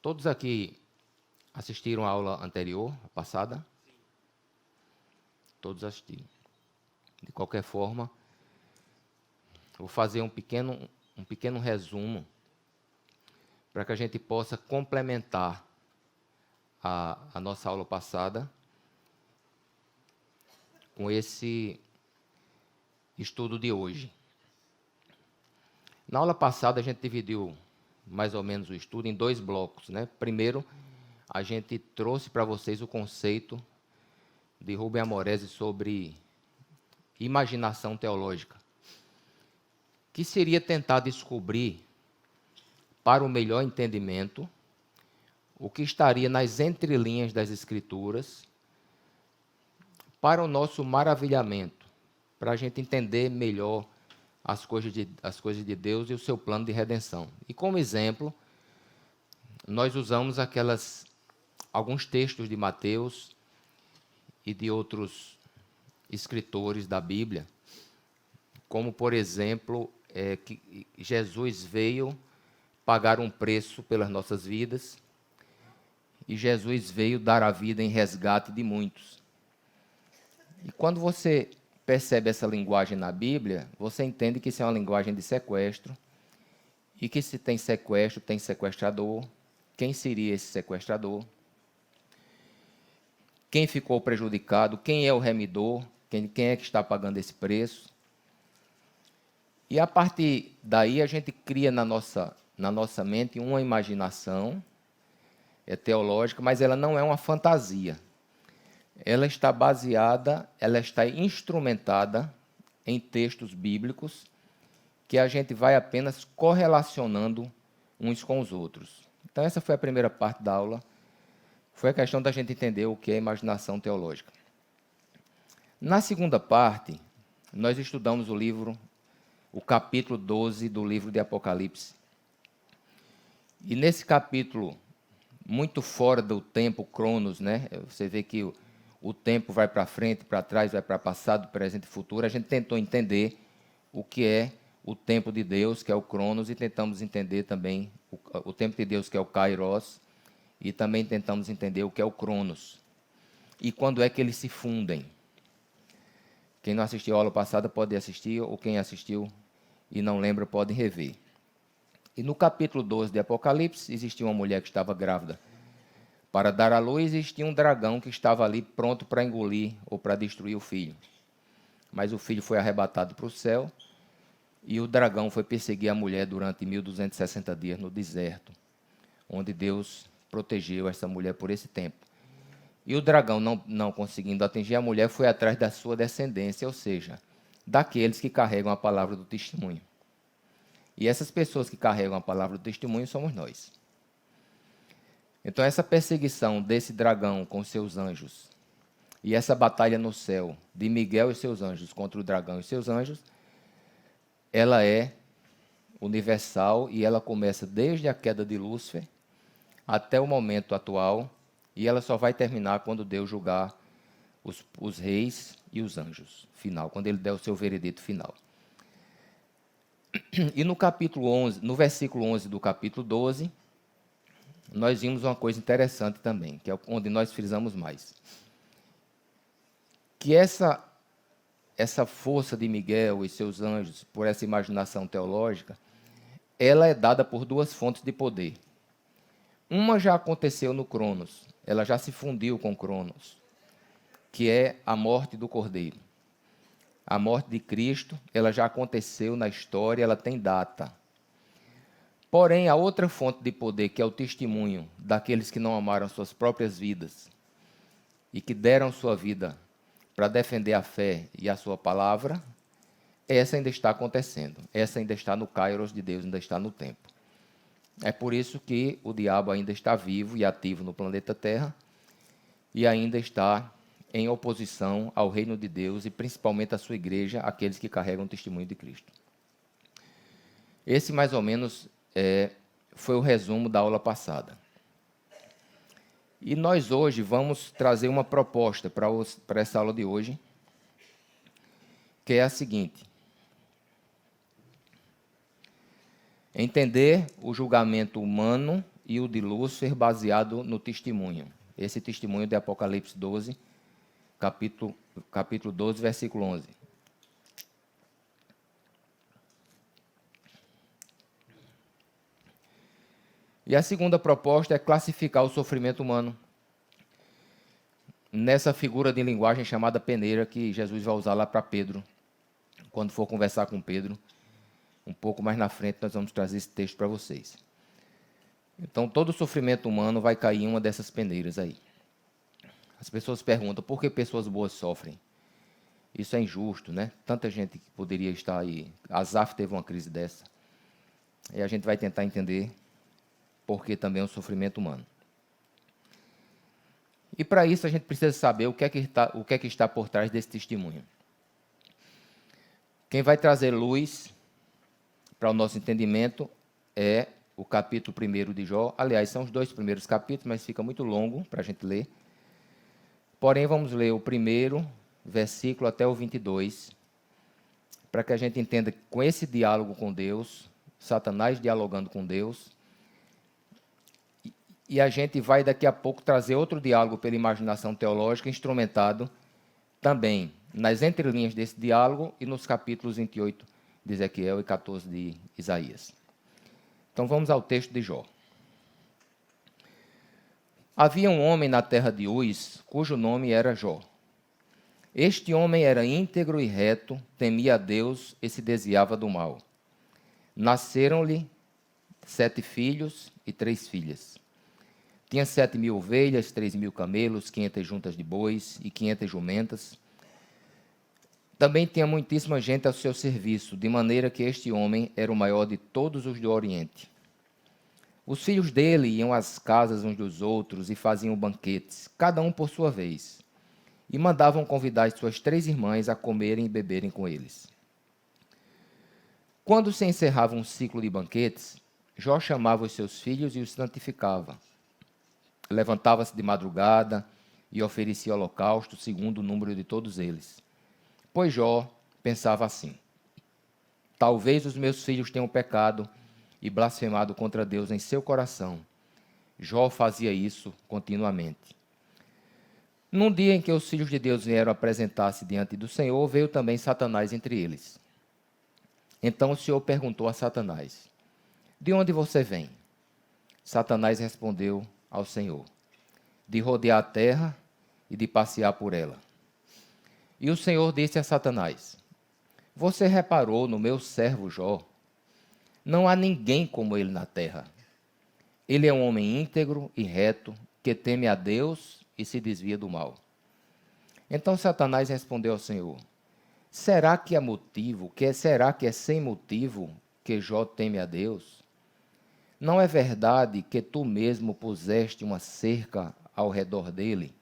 Todos aqui assistiram a aula anterior, a passada? Todos assistiram. De qualquer forma, vou fazer um pequeno resumo para que a gente possa complementar a nossa aula passada com esse estudo de hoje. Na aula passada, a gente dividiu mais ou menos o estudo em 2 blocos, né? Primeiro, a gente trouxe para vocês o conceito de Rubem Amorese sobre imaginação teológica, que seria tentar descobrir, para o melhor entendimento, o que estaria nas entrelinhas das Escrituras, para o nosso maravilhamento, para a gente entender melhor as coisas de Deus e o seu plano de redenção. E como exemplo, nós usamos alguns textos de Mateus e de outros escritores da Bíblia, como, por exemplo, que Jesus veio pagar um preço pelas nossas vidas e Jesus veio dar a vida em resgate de muitos. E quando você percebe essa linguagem na Bíblia, você entende que isso é uma linguagem de sequestro e que se tem sequestro, tem sequestrador. Quem seria esse sequestrador? Quem ficou prejudicado? Quem é o remidor? Quem é que está pagando esse preço? E a partir daí a gente cria na nossa mente uma imaginação teológica, mas ela não é uma fantasia. Ela está baseada, ela está instrumentada em textos bíblicos que a gente vai apenas correlacionando uns com os outros. Então, essa foi a primeira parte da aula. Foi a questão da gente entender o que é imaginação teológica. Na segunda parte, nós estudamos o capítulo 12 do livro de Apocalipse. E nesse capítulo, muito fora do tempo Cronos, né? Você vê que o tempo vai para frente, para trás, vai para passado, presente e futuro. A gente tentou entender o que é o tempo de Deus, que é o Cronos, e tentamos entender também o tempo de Deus, que é o Kairos, e também tentamos entender o que é o Cronos. E quando é que eles se fundem. Quem não assistiu a aula passada pode assistir, ou quem assistiu e não lembra pode rever. E no capítulo 12 de Apocalipse, existia uma mulher que estava grávida para dar à luz, e existia um dragão que estava ali pronto para engolir ou para destruir o filho. Mas o filho foi arrebatado para o céu, e o dragão foi perseguir a mulher durante 1260 dias no deserto, onde Deus protegeu essa mulher por esse tempo. E o dragão, não conseguindo atingir a mulher, foi atrás da sua descendência, ou seja, daqueles que carregam a palavra do testemunho. E essas pessoas que carregam a palavra do testemunho somos nós. Então, essa perseguição desse dragão com seus anjos e essa batalha no céu de Miguel e seus anjos contra o dragão e seus anjos, ela é universal e ela começa desde a queda de Lúcifer até o momento atual, e ela só vai terminar quando Deus julgar os reis e os anjos, final, quando ele der o seu veredito final. E no capítulo 11, no versículo 11 do capítulo 12, nós vimos uma coisa interessante também, que é onde nós frisamos mais. Que essa força de Miguel e seus anjos, por essa imaginação teológica, ela é dada por 2 fontes de poder. Uma já aconteceu no Cronos, ela já se fundiu com Cronos, que é a morte do Cordeiro. A morte de Cristo, ela já aconteceu na história, ela tem data. Porém, a outra fonte de poder, que é o testemunho daqueles que não amaram suas próprias vidas e que deram sua vida para defender a fé e a sua palavra, essa ainda está acontecendo. Essa ainda está no Kairos de Deus, ainda está no tempo. É por isso que o diabo ainda está vivo e ativo no planeta Terra e ainda está em oposição ao reino de Deus e principalmente à sua igreja, aqueles que carregam o testemunho de Cristo. Esse, mais ou menos, foi o resumo da aula passada. E nós hoje vamos trazer uma proposta para essa aula de hoje, que é a seguinte: entender o julgamento humano e o de Lúcifer, baseado no testemunho. Esse testemunho de Apocalipse 12, capítulo 12, versículo 11. E a segunda proposta é classificar o sofrimento humano nessa figura de linguagem chamada peneira, que Jesus vai usar lá para Pedro, quando for conversar com Pedro. Um pouco mais na frente nós vamos trazer esse texto para vocês. Então, todo sofrimento humano vai cair em uma dessas peneiras aí. As pessoas perguntam, por que pessoas boas sofrem? Isso é injusto, né? Tanta gente que poderia estar aí. Asaf teve uma crise dessa. E a gente vai tentar entender por que também é um sofrimento humano. E para isso a gente precisa saber o que é que está por trás desse testemunho. Quem vai trazer luz para o nosso entendimento é o capítulo 1 de Jó. Aliás, são os 2 primeiros capítulos, mas fica muito longo para a gente ler. Porém, vamos ler o 1º versículo até o 22, para que a gente entenda que com esse diálogo com Deus, Satanás dialogando com Deus, e a gente vai daqui a pouco trazer outro diálogo pela imaginação teológica, instrumentado também nas entrelinhas desse diálogo e nos capítulos 28 de Ezequiel e 14 de Isaías. Então vamos ao texto de Jó. Havia um homem na terra de Uz, cujo nome era Jó. Este homem era íntegro e reto, temia a Deus e se desviava do mal. Nasceram-lhe 7 filhos e 3 filhas. Tinha 7.000 ovelhas, 3.000 camelos, 500 juntas de bois e 500 jumentas. Também tinha muitíssima gente ao seu serviço, de maneira que este homem era o maior de todos os do Oriente. Os filhos dele iam às casas uns dos outros e faziam banquetes, cada um por sua vez, e mandavam convidar as suas 3 irmãs a comerem e beberem com eles. Quando se encerrava um ciclo de banquetes, Jó chamava os seus filhos e os santificava. Levantava-se de madrugada e oferecia holocausto segundo o número de todos eles. Pois Jó pensava assim: talvez os meus filhos tenham pecado e blasfemado contra Deus em seu coração. Jó fazia isso continuamente. Num dia em que os filhos de Deus vieram apresentar-se diante do Senhor, veio também Satanás entre eles. Então o Senhor perguntou a Satanás: de onde você vem? Satanás respondeu ao Senhor: de rodear a terra e de passear por ela. E o Senhor disse a Satanás: você reparou no meu servo Jó? Não há ninguém como ele na terra. Ele é um homem íntegro e reto, que teme a Deus e se desvia do mal. Então Satanás respondeu ao Senhor: será que é sem motivo que Jó teme a Deus? Não é verdade que tu mesmo puseste uma cerca ao redor dele,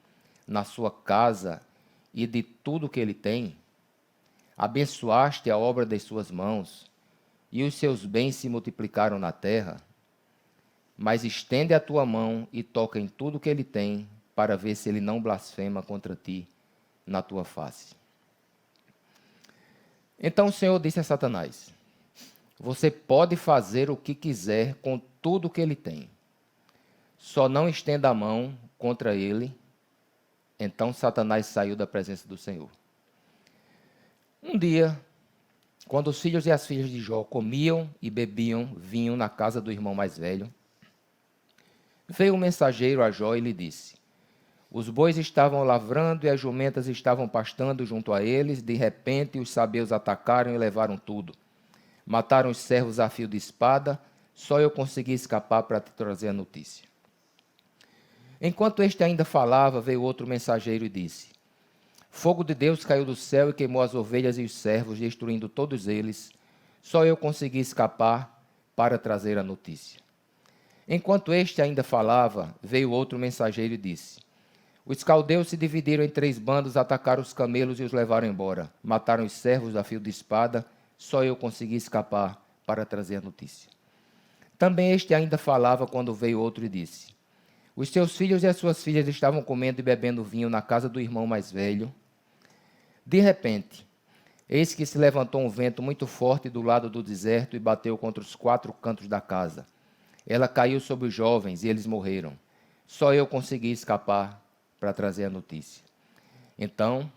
na sua casa e de tudo que ele tem? Abençoaste a obra das suas mãos, e os seus bens se multiplicaram na terra. Mas estende a tua mão e toca em tudo que ele tem, para ver se ele não blasfema contra ti na tua face. Então o Senhor disse a Satanás: você pode fazer o que quiser com tudo que ele tem, só não estenda a mão contra ele. Então Satanás saiu da presença do Senhor. Um dia, quando os filhos e as filhas de Jó comiam e bebiam vinho na casa do irmão mais velho, veio um mensageiro a Jó e lhe disse: os bois estavam lavrando e as jumentas estavam pastando junto a eles. De repente, os sabeus atacaram e levaram tudo. Mataram os servos a fio de espada. Só eu consegui escapar para te trazer a notícia. Enquanto este ainda falava, veio outro mensageiro e disse: fogo de Deus caiu do céu e queimou as ovelhas e os servos, destruindo todos eles. Só eu consegui escapar para trazer a notícia. Enquanto este ainda falava, veio outro mensageiro e disse: os caldeus se dividiram em 3 bandos, atacaram os camelos e os levaram embora. Mataram os servos a fio de espada. Só eu consegui escapar para trazer a notícia. Também este ainda falava quando veio outro e disse: os seus filhos e as suas filhas estavam comendo e bebendo vinho na casa do irmão mais velho. De repente, eis que se levantou um vento muito forte do lado do deserto e bateu contra os 4 cantos da casa. Ela caiu sobre os jovens e eles morreram. Só eu consegui escapar para trazer a notícia. Então,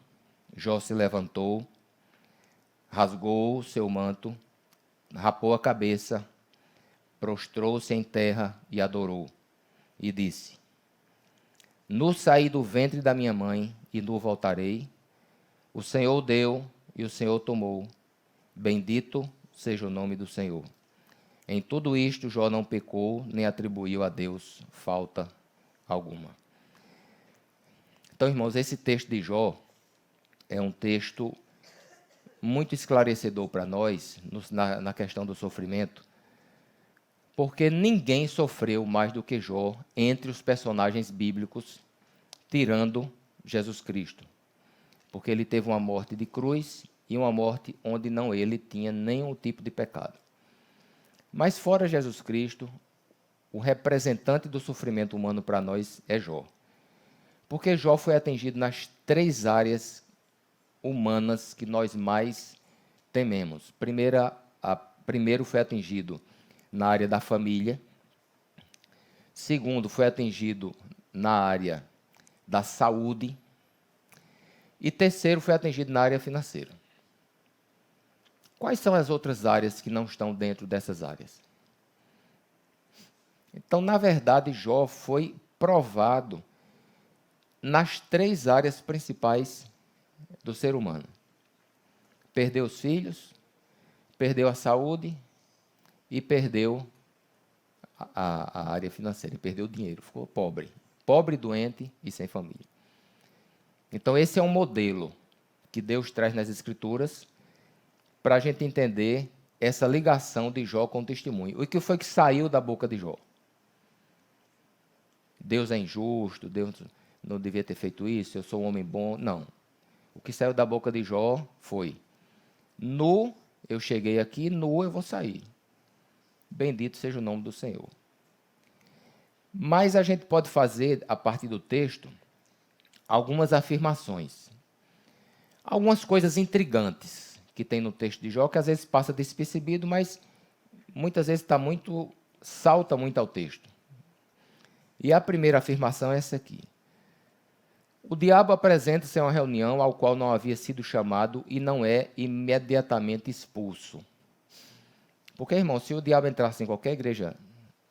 Jó se levantou, rasgou o seu manto, rapou a cabeça, prostrou-se em terra e adorou. E disse: No saí do ventre da minha mãe e no voltarei. O Senhor deu e o Senhor tomou. Bendito seja o nome do Senhor. Em tudo isto, Jó não pecou, nem atribuiu a Deus falta alguma. Então, irmãos, esse texto de Jó é um texto muito esclarecedor para nós na questão do sofrimento, porque ninguém sofreu mais do que Jó entre os personagens bíblicos, tirando Jesus Cristo. Porque ele teve uma morte de cruz e uma morte onde não ele tinha nenhum tipo de pecado. Mas fora Jesus Cristo, o representante do sofrimento humano para nós é Jó. Porque Jó foi atingido nas 3 áreas humanas que nós mais tememos. Primeiro foi atingido na área da família. Segundo, foi atingido na área da saúde. E terceiro, foi atingido na área financeira. Quais são as outras áreas que não estão dentro dessas áreas? Então, na verdade, Jó foi provado nas 3 áreas principais do ser humano. Perdeu os filhos, perdeu a saúde e perdeu a área financeira, perdeu o dinheiro, ficou pobre. Pobre, doente e sem família. Então, esse é um modelo que Deus traz nas Escrituras para a gente entender essa ligação de Jó com o testemunho. O que foi que saiu da boca de Jó? Deus é injusto, Deus não devia ter feito isso, eu sou um homem bom. Não. O que saiu da boca de Jó foi: nu eu cheguei aqui, nu eu vou sair. Bendito seja o nome do Senhor. Mas a gente pode fazer, a partir do texto, algumas afirmações. Algumas coisas intrigantes que tem no texto de Jó, que às vezes passa despercebido, mas muitas vezes salta muito ao texto. E a primeira afirmação é essa aqui. O diabo apresenta-se a uma reunião ao qual não havia sido chamado e não é imediatamente expulso. Porque, irmão, se o diabo entrasse em qualquer igreja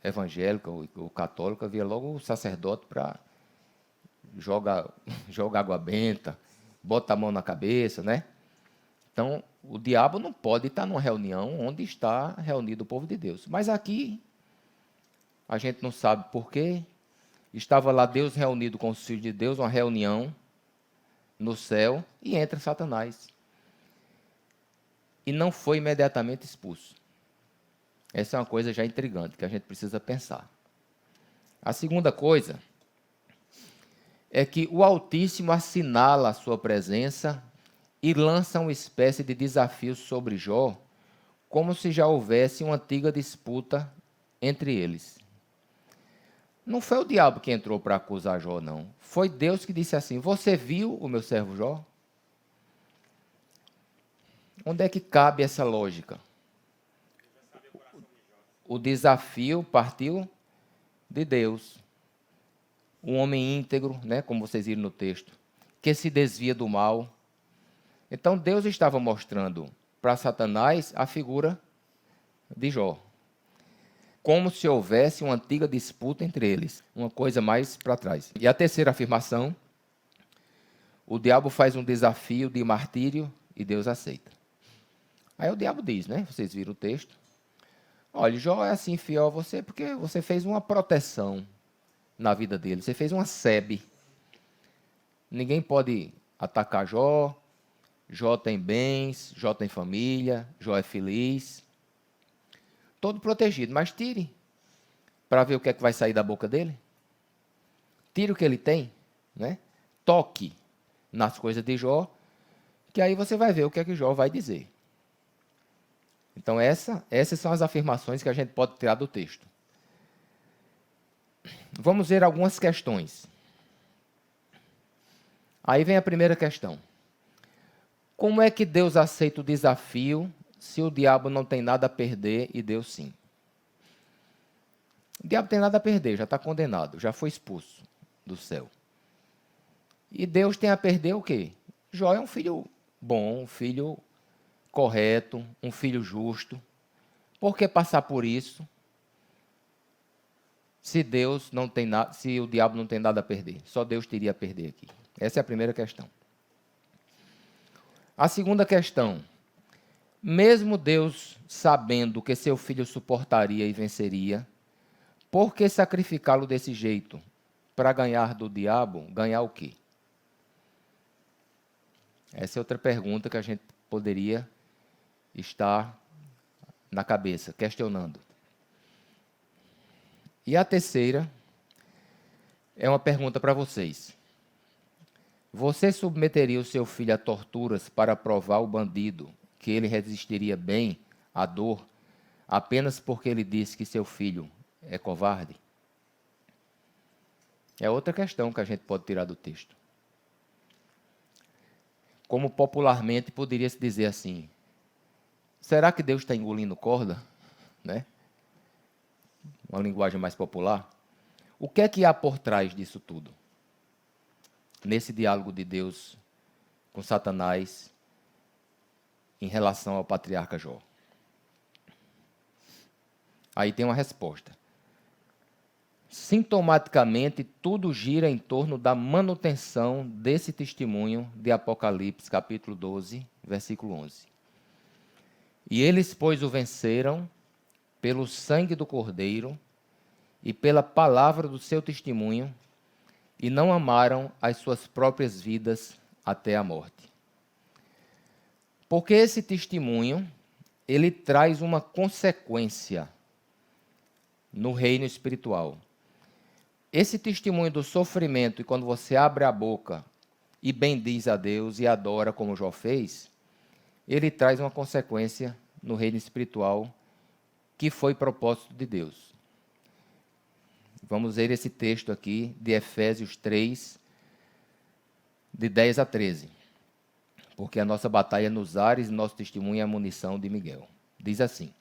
evangélica ou católica, via logo o sacerdote para jogar água benta, bota a mão na cabeça, né? Então, o diabo não pode estar numa reunião onde está reunido o povo de Deus. Mas aqui, a gente não sabe por quê. Estava lá Deus reunido com os filhos de Deus, uma reunião no céu, e entra Satanás. E não foi imediatamente expulso. Essa é uma coisa já intrigante, que a gente precisa pensar. A segunda coisa é que o Altíssimo assinala a sua presença e lança uma espécie de desafio sobre Jó, como se já houvesse uma antiga disputa entre eles. Não foi o diabo que entrou para acusar Jó, não. Foi Deus que disse assim: você viu o meu servo Jó? Onde é que cabe essa lógica? O desafio partiu de Deus. Um homem íntegro, né, como vocês viram no texto, que se desvia do mal. Então Deus estava mostrando para Satanás a figura de Jó, como se houvesse uma antiga disputa entre eles, uma coisa mais para trás. E a terceira afirmação: o diabo faz um desafio de martírio e Deus aceita. Aí o diabo diz, né? Vocês viram o texto. Olha, Jó é assim fiel a você porque você fez uma proteção na vida dele. Você fez uma sebe. Ninguém pode atacar Jó. Jó tem bens, Jó tem família, Jó é feliz. Todo protegido, mas tire para ver o que é que vai sair da boca dele. Tire o que ele tem, né? Toque nas coisas de Jó, que aí você vai ver o que é que Jó vai dizer. Então essas são as afirmações que a gente pode tirar do texto. Vamos ver algumas questões. Aí vem a primeira questão. Como é que Deus aceita o desafio se o diabo não tem nada a perder e Deus sim? O diabo tem nada a perder, já está condenado, já foi expulso do céu. E Deus tem a perder o quê? Jó é um filho bom, um filho correto, um filho justo. Por que passar por isso? Se Deus não tem nada, se o diabo não tem nada a perder, só Deus teria a perder aqui. Essa é a primeira questão. A segunda questão: mesmo Deus sabendo que seu filho suportaria e venceria, por que sacrificá-lo desse jeito? Para ganhar do diabo, ganhar o quê? Essa é outra pergunta que a gente poderia estar na cabeça, questionando. E a terceira é uma pergunta para vocês. Você submeteria o seu filho a torturas para provar ao bandido que ele resistiria bem à dor, apenas porque ele disse que seu filho é covarde? É outra questão que a gente pode tirar do texto. Como popularmente poderia se dizer assim: será que Deus está engolindo corda? Né? Uma linguagem mais popular. O que é que há por trás disso tudo? Nesse diálogo de Deus com Satanás em relação ao patriarca Jó. Aí tem uma resposta. Sintomaticamente, tudo gira em torno da manutenção desse testemunho de Apocalipse, capítulo 12, versículo 11. E eles, pois, o venceram pelo sangue do Cordeiro e pela palavra do seu testemunho, e não amaram as suas próprias vidas até a morte. Porque esse testemunho, ele traz uma consequência no reino espiritual. Esse testemunho do sofrimento, e quando você abre a boca e bendiz a Deus e adora como Jó fez, ele traz uma consequência no reino espiritual que foi propósito de Deus. Vamos ver esse texto aqui de Efésios 3, de 10 a 13. Porque a nossa batalha é nos ares e nosso testemunho é a munição de Miguel. Diz assim: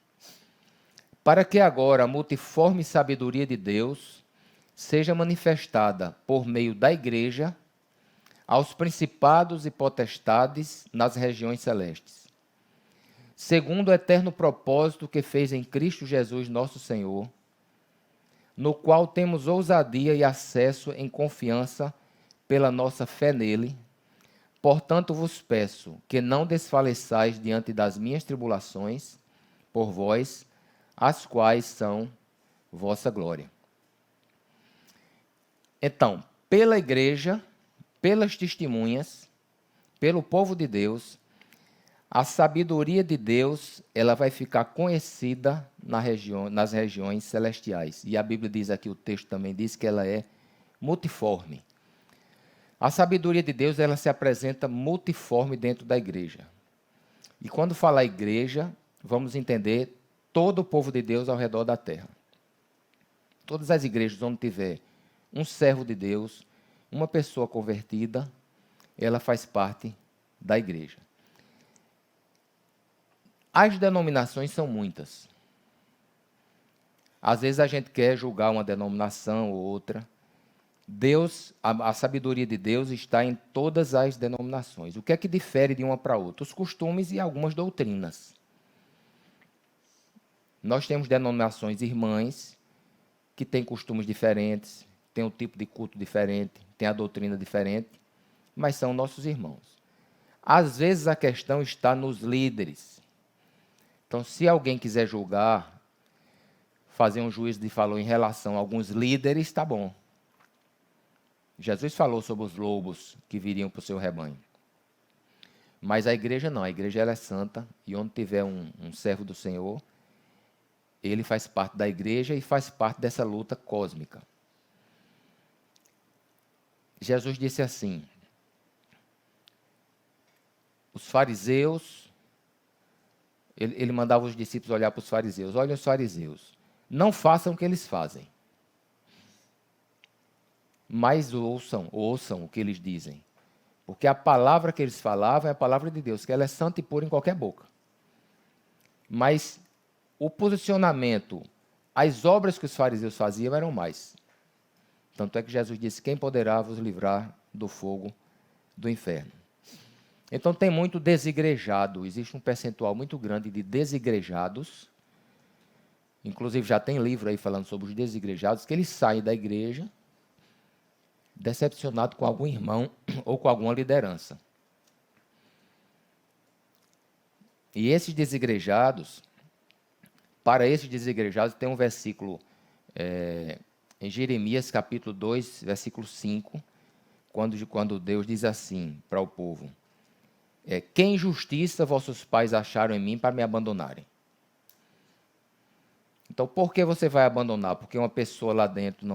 para que agora a multiforme sabedoria de Deus seja manifestada por meio da igreja aos principados e potestades nas regiões celestes, segundo o eterno propósito que fez em Cristo Jesus nosso Senhor, no qual temos ousadia e acesso em confiança pela nossa fé nele. Portanto vos peço que não desfaleçais diante das minhas tribulações, por vós, as quais são vossa glória. Então, pela igreja, pelas testemunhas, pelo povo de Deus, a sabedoria de Deus, ela vai ficar conhecida nas regiões celestiais. E a Bíblia diz aqui, o texto também diz que ela é multiforme. A sabedoria de Deus, ela se apresenta multiforme dentro da igreja. E quando falar igreja, vamos entender todo o povo de Deus ao redor da terra. Todas as igrejas onde tiver um servo de Deus, uma pessoa convertida, ela faz parte da igreja. As denominações são muitas. Às vezes a gente quer julgar uma denominação ou outra. Deus, a sabedoria de Deus está em todas as denominações. O que é que difere de uma para outra? Os costumes e algumas doutrinas. Nós temos denominações irmãs que têm costumes diferentes, têm um tipo de culto diferente, têm a doutrina diferente, mas são nossos irmãos. Às vezes a questão está nos líderes. Então, se alguém quiser julgar, fazer um juízo de valor em relação a alguns líderes, está bom. Jesus falou sobre os lobos que viriam para o seu rebanho. Mas a igreja não, a igreja ela é santa, e onde tiver um servo do Senhor, ele faz parte da igreja e faz parte dessa luta cósmica. Jesus disse assim: os fariseus, ele mandava os discípulos olhar para os fariseus. Olhem os fariseus, não façam o que eles fazem, mas ouçam o que eles dizem. Porque a palavra que eles falavam é a palavra de Deus, que ela é santa e pura em qualquer boca. Mas o posicionamento as obras que os fariseus faziam eram mais. Tanto é que Jesus disse: quem poderá vos livrar do fogo do inferno? Então tem muito desigrejado, existe um percentual muito grande de desigrejados. Inclusive já tem livro aí falando sobre os desigrejados, que eles saem da igreja decepcionado com algum irmão ou com alguma liderança. E esses desigrejados, para esses desigrejados, tem um versículo em Jeremias capítulo 2, versículo 5, quando Deus diz assim para o povo: que injustiça vossos pais acharam em mim para me abandonarem. Então, por que você vai abandonar? Porque uma pessoa lá dentro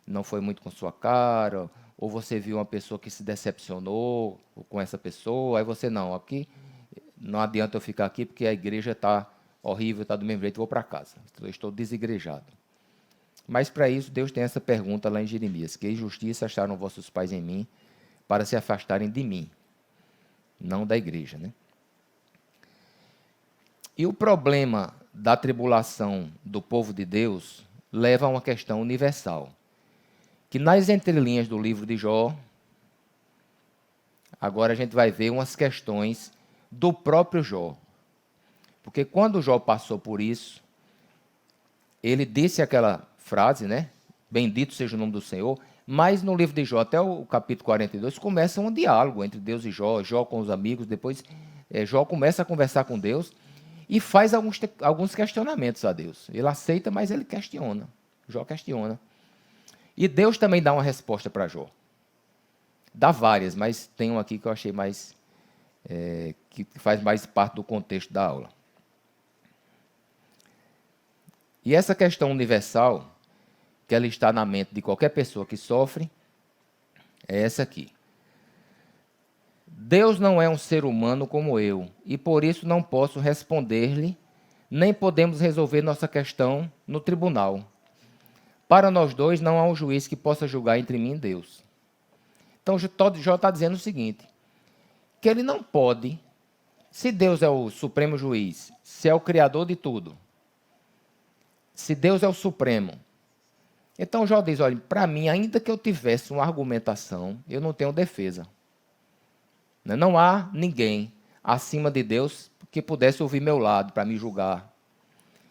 não foi muito com sua cara, ou você viu uma pessoa que se decepcionou com essa pessoa, aí você, não, aqui não adianta eu ficar aqui porque a igreja está horrível, está do mesmo jeito, vou para casa. Eu estou desigrejado. Mas para isso, Deus tem essa pergunta lá em Jeremias: que injustiça acharam vossos pais em mim para se afastarem de mim, não da igreja, né? E o problema da tribulação do povo de Deus leva a uma questão universal, que nas entrelinhas do livro de Jó, agora a gente vai ver umas questões do próprio Jó. Porque quando Jó passou por isso, ele disse aquela frase, né? Bendito seja o nome do Senhor. Mas no livro de Jó, até o capítulo 42, começa um diálogo entre Deus e Jó, Jó com os amigos. Depois Jó começa a conversar com Deus e faz alguns questionamentos a Deus. Ele aceita, mas ele questiona. Jó questiona. E Deus também dá uma resposta para Jó. Dá várias, mas tem um aqui que eu achei mais... que faz mais parte do contexto da aula. E essa questão universal, que ela está na mente de qualquer pessoa que sofre, é essa aqui. Deus não é um ser humano como eu, e por isso não posso responder-lhe, nem podemos resolver nossa questão no tribunal. Para nós dois não há um juiz que possa julgar entre mim e Deus. Então Jó está dizendo o seguinte, que ele não pode, se Deus é o supremo juiz, se é o criador de tudo, se Deus é o supremo, então Jó diz: olha, para mim, ainda que eu tivesse uma argumentação, eu não tenho defesa. Não há ninguém acima de Deus que pudesse ouvir meu lado para me julgar.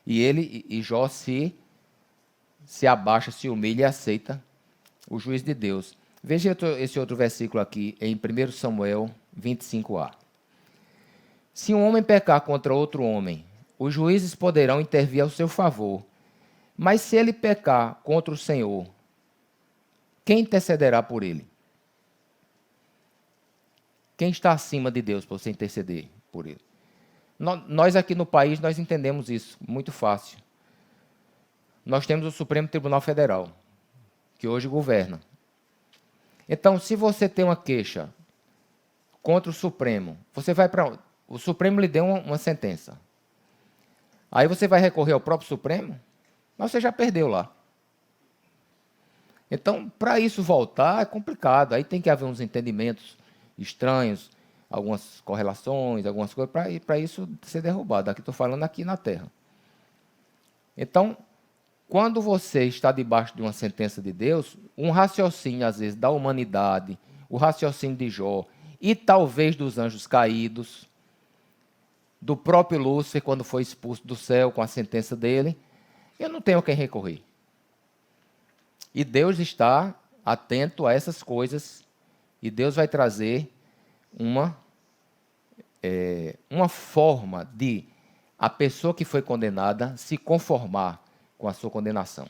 E Jó se abaixa, se humilha e aceita o juiz de Deus. Veja esse outro versículo aqui, em 1 Samuel 25a. Se um homem pecar contra outro homem, os juízes poderão intervir ao seu favor. Mas se ele pecar contra o Senhor, quem intercederá por ele? Quem está acima de Deus para você interceder por ele? Nós aqui no país, nós entendemos isso muito fácil. Nós temos o Supremo Tribunal Federal, que hoje governa. Então, se você tem uma queixa contra o Supremo, você vai para... O Supremo lhe deu uma sentença. Aí você vai recorrer ao próprio Supremo, mas você já perdeu lá. Então, para isso voltar é complicado. Aí tem que haver uns entendimentos estranhos, algumas correlações, algumas coisas, para isso ser derrubado. Aqui estou falando aqui na Terra. Então, quando você está debaixo de uma sentença de Deus, um raciocínio, às vezes, da humanidade, o raciocínio de Jó, e talvez dos anjos caídos, do próprio Lúcifer, quando foi expulso do céu com a sentença dele, eu não tenho a quem recorrer. E Deus está atento a essas coisas, e Deus vai trazer uma forma de a pessoa que foi condenada se conformar com a sua condenação.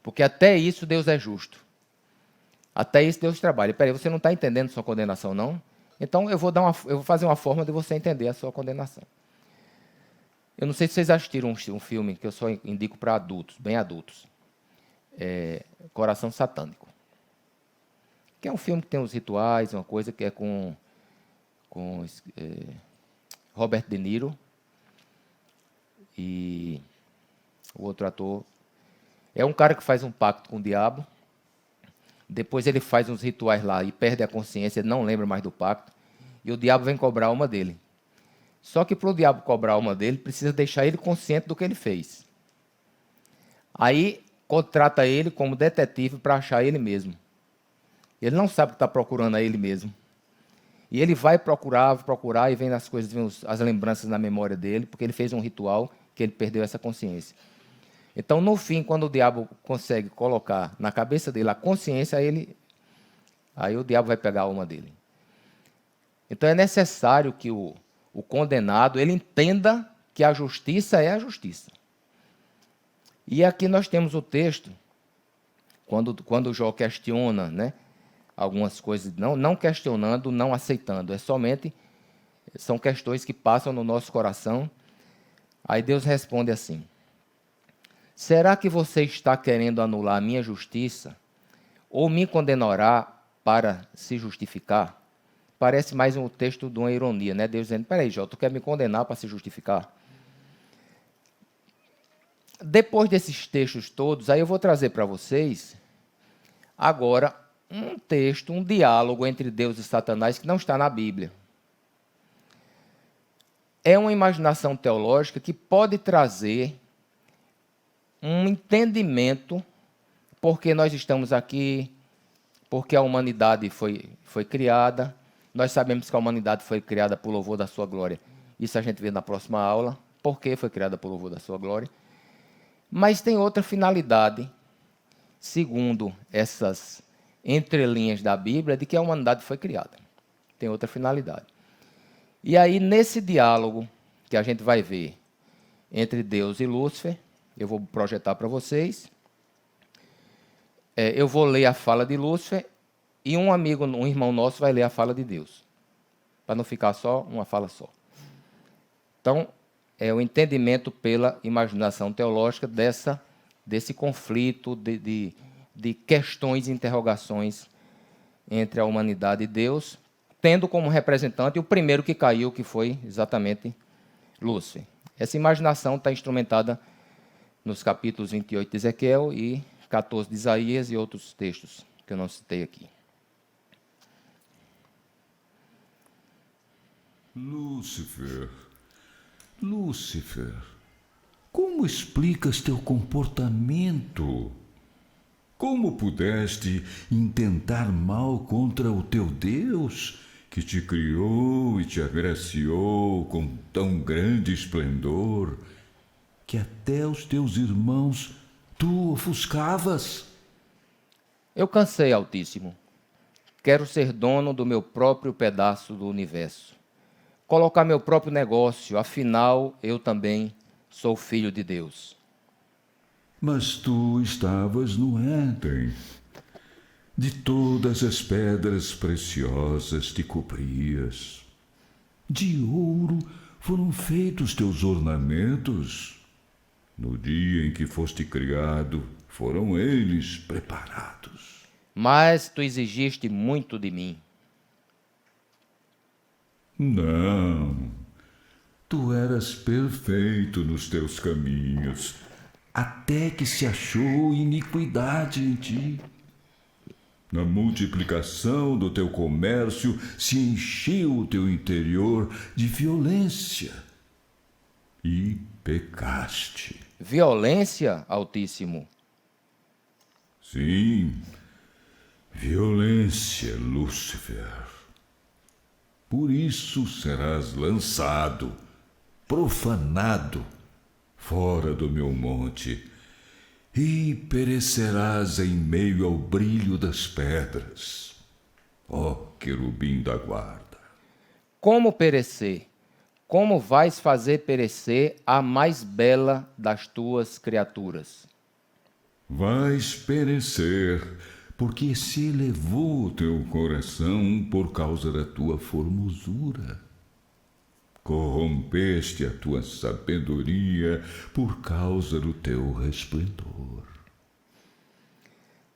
Porque até isso Deus é justo. Até isso Deus trabalha. Peraí, você não está entendendo sua condenação, não? Então eu vou fazer uma forma de você entender a sua condenação. Eu não sei se vocês assistiram um filme que eu só indico para adultos, bem adultos. Coração Satânico. Que é um filme que tem os rituais, uma coisa que é com Robert De Niro e o outro ator. É um cara que faz um pacto com o diabo, depois ele faz uns rituais lá e perde a consciência, não lembra mais do pacto, e o diabo vem cobrar a alma dele. Só que para o diabo cobrar a alma dele, precisa deixar ele consciente do que ele fez. Aí contrata ele como detetive para achar ele mesmo. Ele não sabe que está procurando a ele mesmo. E ele vai procurar, e vem as coisas, vem as lembranças na memória dele, porque ele fez um ritual que ele perdeu essa consciência. Então, no fim, quando o diabo consegue colocar na cabeça dele a consciência, aí o diabo vai pegar a alma dele. Então, é necessário que o condenado ele entenda que a justiça é a justiça. E aqui nós temos o texto, quando Jó questiona, né, algumas coisas, não questionando, não aceitando, são questões que passam no nosso coração. Aí Deus responde assim: será que você está querendo anular a minha justiça ou me condenará para se justificar? Parece mais um texto de uma ironia, né? Deus dizendo: peraí, Jó, tu quer me condenar para se justificar? Depois desses textos todos, aí eu vou trazer para vocês agora um texto, um diálogo entre Deus e Satanás que não está na Bíblia. É uma imaginação teológica que pode trazer um entendimento porque nós estamos aqui, porque a humanidade foi criada. Nós sabemos que a humanidade foi criada por louvor da sua glória. Isso a gente vê na próxima aula, por que foi criada por louvor da sua glória. Mas tem outra finalidade, segundo essas entrelinhas da Bíblia, de que a humanidade foi criada. Tem outra finalidade. E aí, nesse diálogo que a gente vai ver entre Deus e Lúcifer, eu vou projetar para vocês. Eu vou ler a fala de Lúcifer e um irmão nosso vai ler a fala de Deus, para não ficar só uma fala só. Então, é o entendimento pela imaginação teológica desse conflito de questões e interrogações entre a humanidade e Deus, tendo como representante o primeiro que caiu, que foi exatamente Lúcifer. Essa imaginação está instrumentada nos capítulos 28 de Ezequiel e 14 de Isaías e outros textos que eu não citei aqui. Lúcifer, como explicas teu comportamento? Como pudeste intentar mal contra o teu Deus, que te criou e te agraciou com tão grande esplendor, que até os teus irmãos tu ofuscavas? Eu cansei, Altíssimo. Quero ser dono do meu próprio pedaço do universo. Colocar meu próprio negócio, afinal, eu também sou filho de Deus. Mas tu estavas no Éden. De todas as pedras preciosas te cobrias. De ouro foram feitos teus ornamentos. No dia em que foste criado, foram eles preparados. Mas tu exigiste muito de mim. Não, tu eras perfeito nos teus caminhos, até que se achou iniquidade em ti. Na multiplicação do teu comércio se encheu o teu interior de violência e pecaste. Violência, Altíssimo? Sim, violência, Lúcifer. Por isso serás lançado, profanado, fora do meu monte, e perecerás em meio ao brilho das pedras, ó querubim da guarda. Como perecer? Como vais fazer perecer a mais bela das tuas criaturas? Vais perecer, porque se elevou o teu coração por causa da tua formosura. Corrompeste a tua sabedoria por causa do teu resplendor.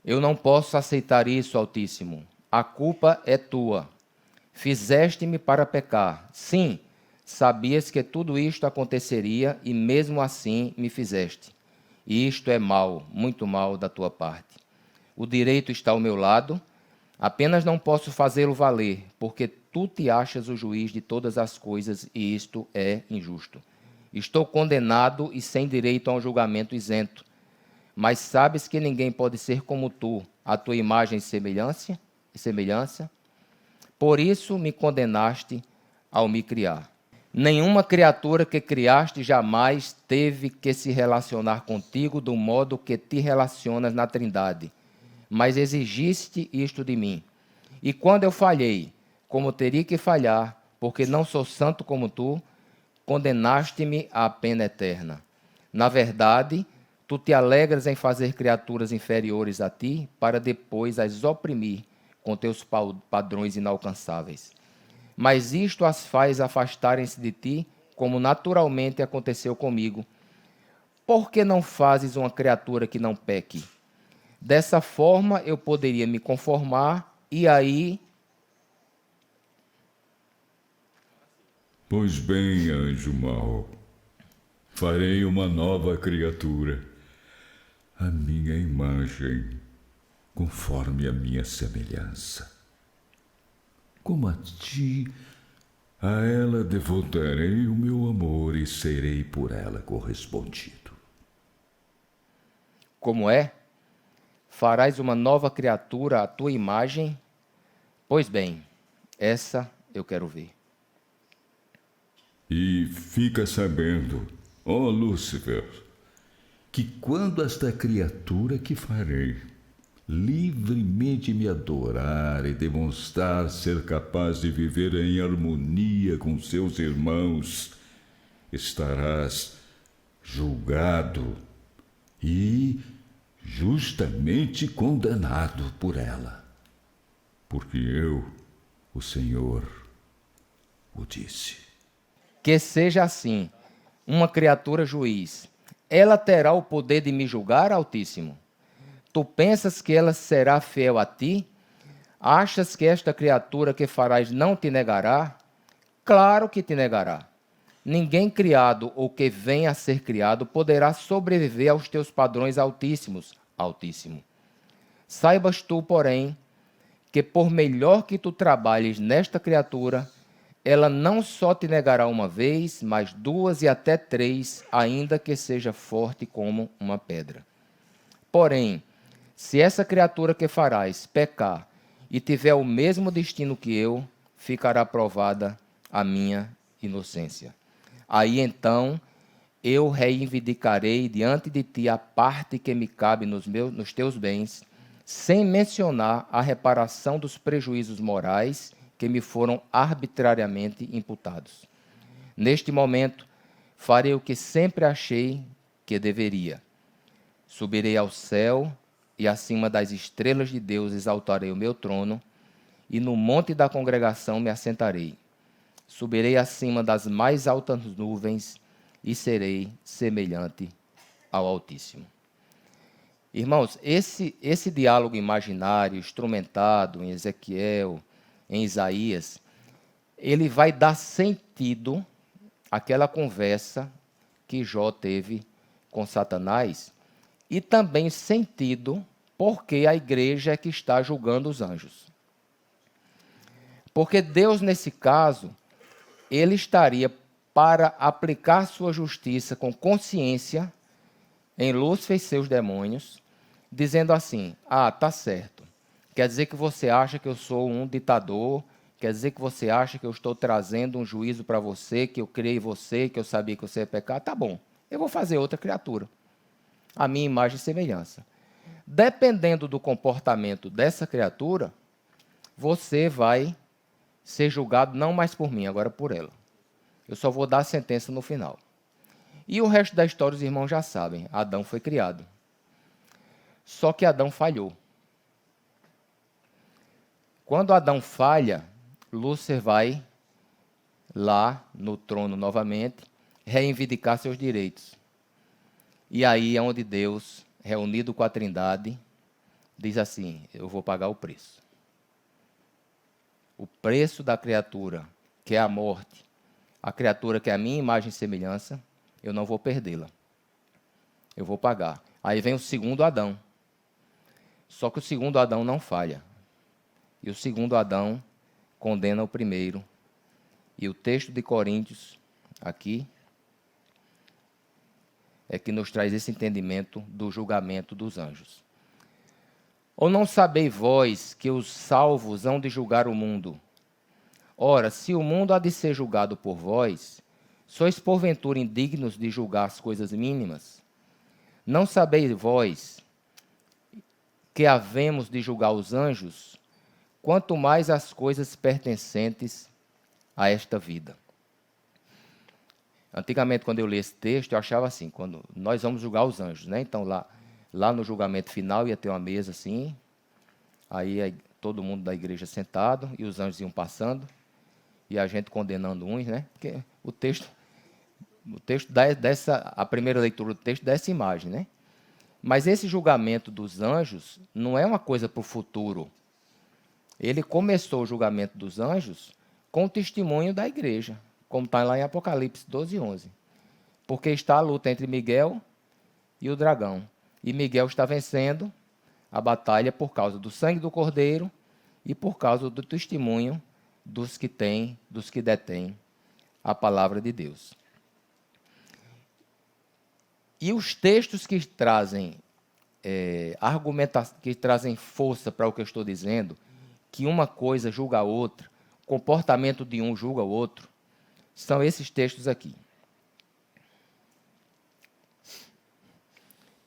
Eu não posso aceitar isso, Altíssimo. A culpa é tua. Fizeste-me para pecar. Sim, sabias que tudo isto aconteceria e mesmo assim me fizeste. E isto é mal, muito mal da tua parte. O direito está ao meu lado, apenas não posso fazê-lo valer, porque tu te achas o juiz de todas as coisas e isto é injusto. Estou condenado e sem direito a um julgamento isento. Mas sabes que ninguém pode ser como tu, a tua imagem e semelhança. Por isso me condenaste ao me criar. Nenhuma criatura que criaste jamais teve que se relacionar contigo do modo que te relacionas na Trindade, mas exigiste isto de mim. E quando eu falhei, como teria que falhar, porque não sou santo como tu, condenaste-me à pena eterna. Na verdade, tu te alegras em fazer criaturas inferiores a ti, para depois as oprimir com teus padrões inalcançáveis. Mas isto as faz afastarem-se de ti, como naturalmente aconteceu comigo. Por que não fazes uma criatura que não peque? Dessa forma eu poderia me conformar e aí... Pois bem, anjo mau, farei uma nova criatura, a minha imagem, conforme a minha semelhança. Como a ti, a ela devotarei o meu amor e serei por ela correspondido. Como é? Farás uma nova criatura à tua imagem? Pois bem, essa eu quero ver. E fica sabendo, ó Lúcifer, que quando esta criatura que farei livremente me adorar e demonstrar ser capaz de viver em harmonia com seus irmãos, estarás julgado e justamente condenado por ela, porque eu, o Senhor, o disse. Que seja assim, uma criatura juiz. Ela terá o poder de me julgar, Altíssimo? Tu pensas que ela será fiel a ti? Achas que esta criatura que farás não te negará? Claro que te negará. Ninguém criado ou que venha a ser criado poderá sobreviver aos teus padrões altíssimos, Altíssimo. Saibas tu, porém, que por melhor que tu trabalhes nesta criatura, ela não só te negará uma vez, mas 2 e até 3, ainda que seja forte como uma pedra. Porém, se essa criatura que farás pecar e tiver o mesmo destino que eu, ficará provada a minha inocência. Aí então eu reivindicarei diante de ti a parte que me cabe nos teus bens, sem mencionar a reparação dos prejuízos morais que me foram arbitrariamente imputados. Neste momento, farei o que sempre achei que deveria. Subirei ao céu e acima das estrelas de Deus exaltarei o meu trono, e no monte da congregação me assentarei. Subirei acima das mais altas nuvens e serei semelhante ao Altíssimo. Irmãos, esse diálogo imaginário, instrumentado em Ezequiel, em Isaías, ele vai dar sentido àquela conversa que Jó teve com Satanás e também sentido porque a igreja é que está julgando os anjos. Porque Deus, nesse caso, ele estaria para aplicar sua justiça com consciência em Lúcifer e seus demônios, dizendo assim: tá certo. Quer dizer que você acha que eu sou um ditador, quer dizer que você acha que eu estou trazendo um juízo para você, que eu criei você, que eu sabia que você ia pecar, tá bom, eu vou fazer outra criatura, a minha imagem e semelhança. Dependendo do comportamento dessa criatura, você vai ser julgado não mais por mim, agora por ela. Eu só vou dar a sentença no final. E o resto da história os irmãos já sabem, Adão foi criado. Só que Adão falhou. Quando Adão falha, Lúcifer vai lá no trono novamente, reivindicar seus direitos. E aí é onde Deus, reunido com a Trindade, diz assim: eu vou pagar o preço. O preço da criatura, que é a morte, a criatura que é a minha imagem e semelhança, eu não vou perdê-la. Eu vou pagar. Aí vem o segundo Adão. Só que o segundo Adão não falha. E o segundo Adão condena o primeiro. E o texto de Coríntios, aqui, é que nos traz esse entendimento do julgamento dos anjos. Ou não sabeis vós que os salvos hão de julgar o mundo? Ora, se o mundo há de ser julgado por vós, sois porventura indignos de julgar as coisas mínimas? Não sabeis vós que havemos de julgar os anjos, quanto mais as coisas pertencentes a esta vida. Antigamente, quando eu li esse texto, eu achava assim, quando nós vamos julgar os anjos, né? Então, lá no julgamento final ia ter uma mesa assim, aí todo mundo da igreja sentado, e os anjos iam passando, e a gente condenando uns, né? Porque o texto a primeira leitura do texto dá essa imagem, né? Mas esse julgamento dos anjos não é uma coisa para o futuro. Ele começou o julgamento dos anjos com o testemunho da igreja, como está lá em Apocalipse 12:11. Porque está a luta entre Miguel e o dragão. E Miguel está vencendo a batalha por causa do sangue do Cordeiro e por causa do testemunho dos que detêm a palavra de Deus. E os textos que trazem que trazem força para o que eu estou dizendo, que uma coisa julga a outra, o comportamento de um julga o outro, são esses textos aqui.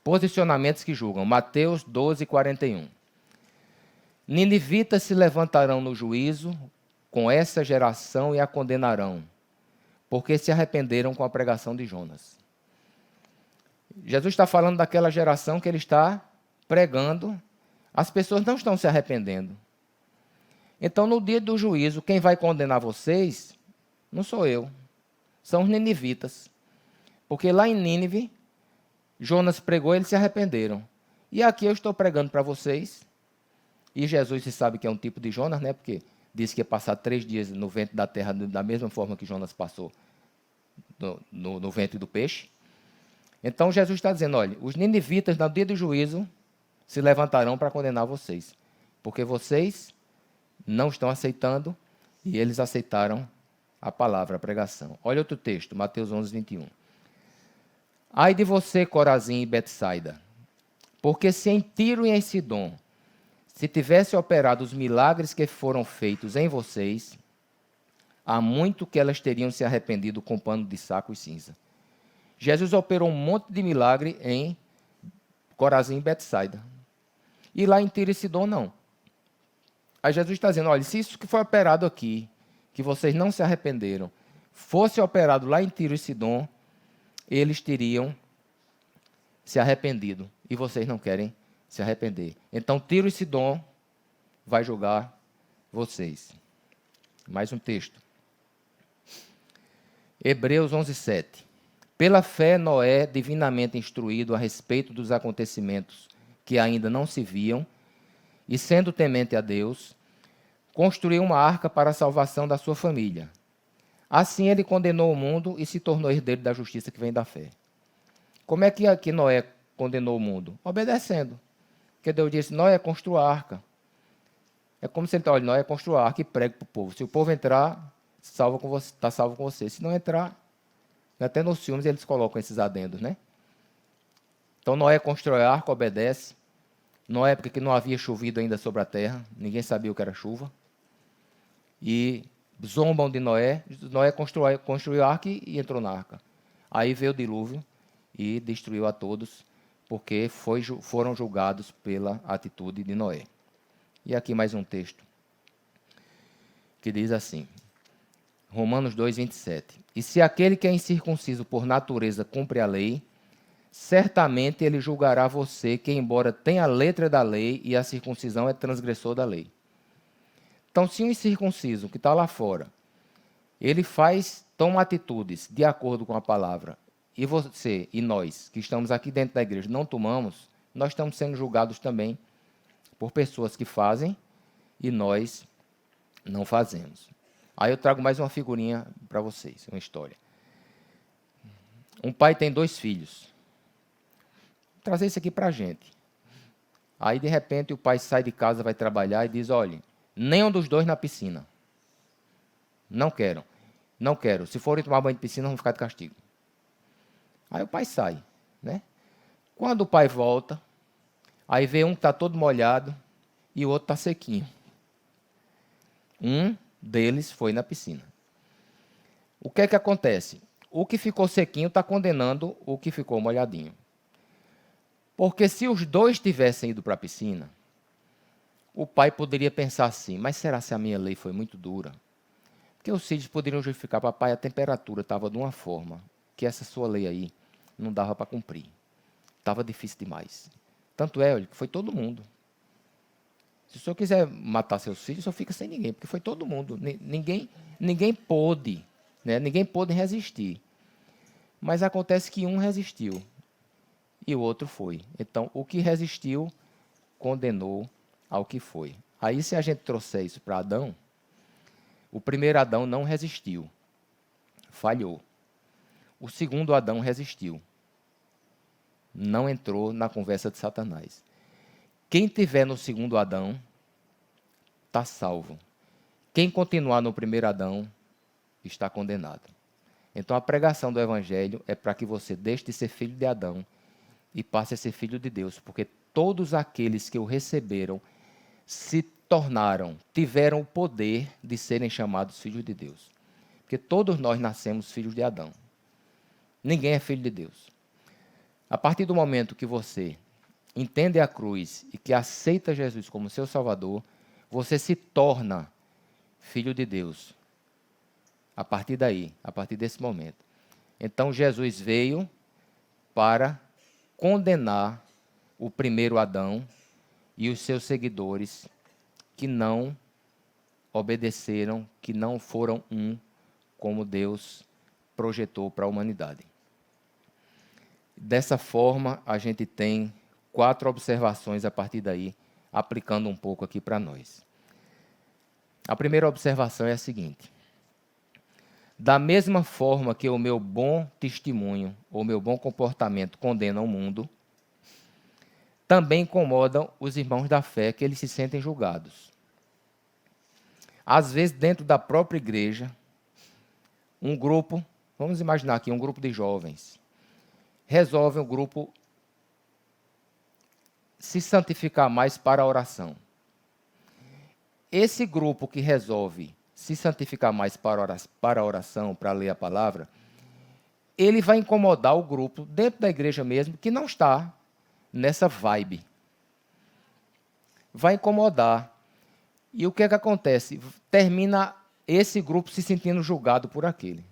Posicionamentos que julgam. Mateus 12:41. Ninivitas se levantarão no juízo com essa geração e a condenarão, porque se arrependeram com a pregação de Jonas. Jesus está falando daquela geração que ele está pregando. As pessoas não estão se arrependendo. Então, no dia do juízo, quem vai condenar vocês não sou eu, são os ninivitas. Porque lá em Nínive, Jonas pregou e eles se arrependeram. E aqui eu estou pregando para vocês, e Jesus, se sabe que é um tipo de Jonas, né? Porque disse que ia passar 3 dias no ventre da terra, da mesma forma que Jonas passou no ventre do peixe. Então Jesus está dizendo, olha, os ninivitas, no dia do juízo, se levantarão para condenar vocês. Porque vocês não estão aceitando, e eles aceitaram a palavra, a pregação. Olha outro texto, Mateus 11:21. Ai de você, Corazim e Betsaida, porque se em Tiro e em Sidom se tivesse operado os milagres que foram feitos em vocês, há muito que elas teriam se arrependido com pano de saco e cinza. Jesus operou um monte de milagre em Corazim e Betsaida. E lá em Tiro e Sidom, não. Aí Jesus está dizendo, olha, se isso que foi operado aqui, que vocês não se arrependeram, fosse operado lá em Tiro e Sidom, eles teriam se arrependido. E vocês não querem se arrepender. Então, Tiro e Sidom vai julgar vocês. Mais um texto. Hebreus 11:7. Pela fé, Noé, divinamente instruído a respeito dos acontecimentos que ainda não se viam, e sendo temente a Deus, construiu uma arca para a salvação da sua família. Assim ele condenou o mundo e se tornou herdeiro da justiça que vem da fé. Como é que Noé condenou o mundo? Obedecendo. Porque Deus disse, Noé, construa a arca. É como se ele olha, Noé, construa a arca e pregue para o povo. Se o povo entrar, está salvo com você. Se não entrar, até nos filmes eles colocam esses adendos, né? Então Noé constrói a arca, obedece. Na época que não havia chovido ainda sobre a terra, ninguém sabia o que era chuva. E zombam de Noé. Noé construiu a arca e entrou na arca. Aí veio o dilúvio e destruiu a todos, porque foram julgados pela atitude de Noé. E aqui mais um texto, que diz assim, Romanos 2:27. E se aquele que é incircunciso por natureza cumpre a lei, certamente ele julgará você, que embora tenha a letra da lei e a circuncisão é transgressor da lei. Então, se um incircunciso que está lá fora, ele toma atitudes de acordo com a palavra, e você e nós, que estamos aqui dentro da igreja, não tomamos, nós estamos sendo julgados também por pessoas que fazem e nós não fazemos. Aí eu trago mais uma figurinha para vocês, uma história. Um pai tem 2 filhos. Vou trazer isso aqui para a gente. Aí, de repente, o pai sai de casa, vai trabalhar e diz, olha, nenhum dos 2 na piscina. Não quero. Se forem tomar banho de piscina, vão ficar de castigo. Aí o pai sai. né? Quando o pai volta, aí vê um que está todo molhado e o outro está sequinho. Um deles foi na piscina. O que é que acontece? O que ficou sequinho está condenando o que ficou molhadinho. Porque se os dois tivessem ido para a piscina, o pai poderia pensar assim, mas será que a minha lei foi muito dura? Porque os filhos poderiam justificar, papai, a temperatura estava de uma forma que essa sua lei aí não dava para cumprir. Estava difícil demais. Tanto é, olha, que foi todo mundo. Se o senhor quiser matar seus filhos, o senhor fica sem ninguém, porque foi todo mundo. Ninguém pôde, né? Ninguém pôde resistir. Mas acontece que um resistiu e o outro foi. Então, o que resistiu condenou ao que foi. Aí, se a gente trouxer isso para Adão, o primeiro Adão não resistiu, falhou. O segundo Adão resistiu, não entrou na conversa de Satanás. Quem tiver no segundo Adão, está salvo. Quem continuar no primeiro Adão, está condenado. Então, a pregação do Evangelho é para que você deixe de ser filho de Adão e passe a ser filho de Deus, porque todos aqueles que o receberam se tornaram, tiveram o poder de serem chamados filhos de Deus. Porque todos nós nascemos filhos de Adão. Ninguém é filho de Deus. A partir do momento que você entende a cruz e que aceita Jesus como seu Salvador, você se torna filho de Deus. A partir daí, a partir desse momento. Então, Jesus veio para condenar o primeiro Adão e os seus seguidores que não obedeceram, que não foram um como Deus projetou para a humanidade. Dessa forma, a gente tem 4 observações a partir daí, aplicando um pouco aqui para nós. A primeira observação é a seguinte: da mesma forma que o meu bom testemunho ou meu bom comportamento condena o mundo, também incomodam os irmãos da fé, que eles se sentem julgados. Às vezes, dentro da própria igreja, um grupo, vamos imaginar aqui, um grupo de jovens, resolve um grupo se santificar mais para a oração. Esse grupo que resolve se santificar mais para a oração, para ler a palavra, ele vai incomodar o grupo dentro da igreja mesmo, que não está nessa vibe. Vai incomodar. E o que é que acontece? Termina esse grupo se sentindo julgado por aquele.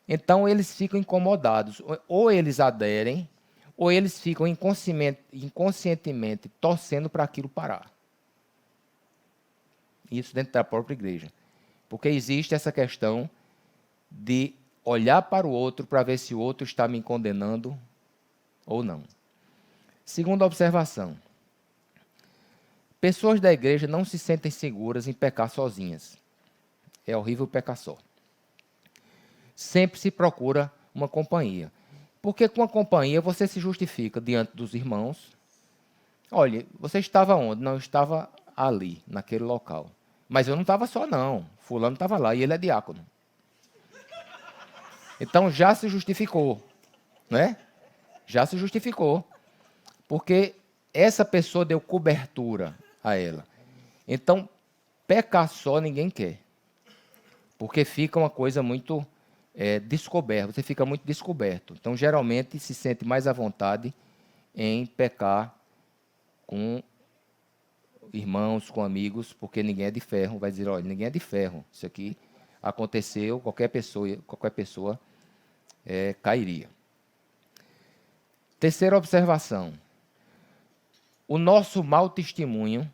Então, eles ficam incomodados. Ou eles aderem, ou eles ficam inconscientemente torcendo para aquilo parar. Isso dentro da própria igreja. Porque existe essa questão de olhar para o outro para ver se o outro está me condenando ou não. Segunda observação. Pessoas da igreja não se sentem seguras em pecar sozinhas. É horrível pecar só. Sempre se procura uma companhia. Porque com a companhia você se justifica diante dos irmãos. Olha, você estava onde? Não, eu estava ali, naquele local. Mas eu não estava só, não. Fulano estava lá e ele é diácono. Então já se justificou, né? Já se justificou. Porque essa pessoa deu cobertura a ela. Então, pecar só ninguém quer. Porque fica uma coisa muito descoberta. Você fica muito descoberto. Então, geralmente, se sente mais à vontade em pecar com irmãos, com amigos, porque ninguém é de ferro. Vai dizer, olha, ninguém é de ferro. Isso aqui aconteceu, qualquer pessoa cairia. Terceira observação. O nosso mau testemunho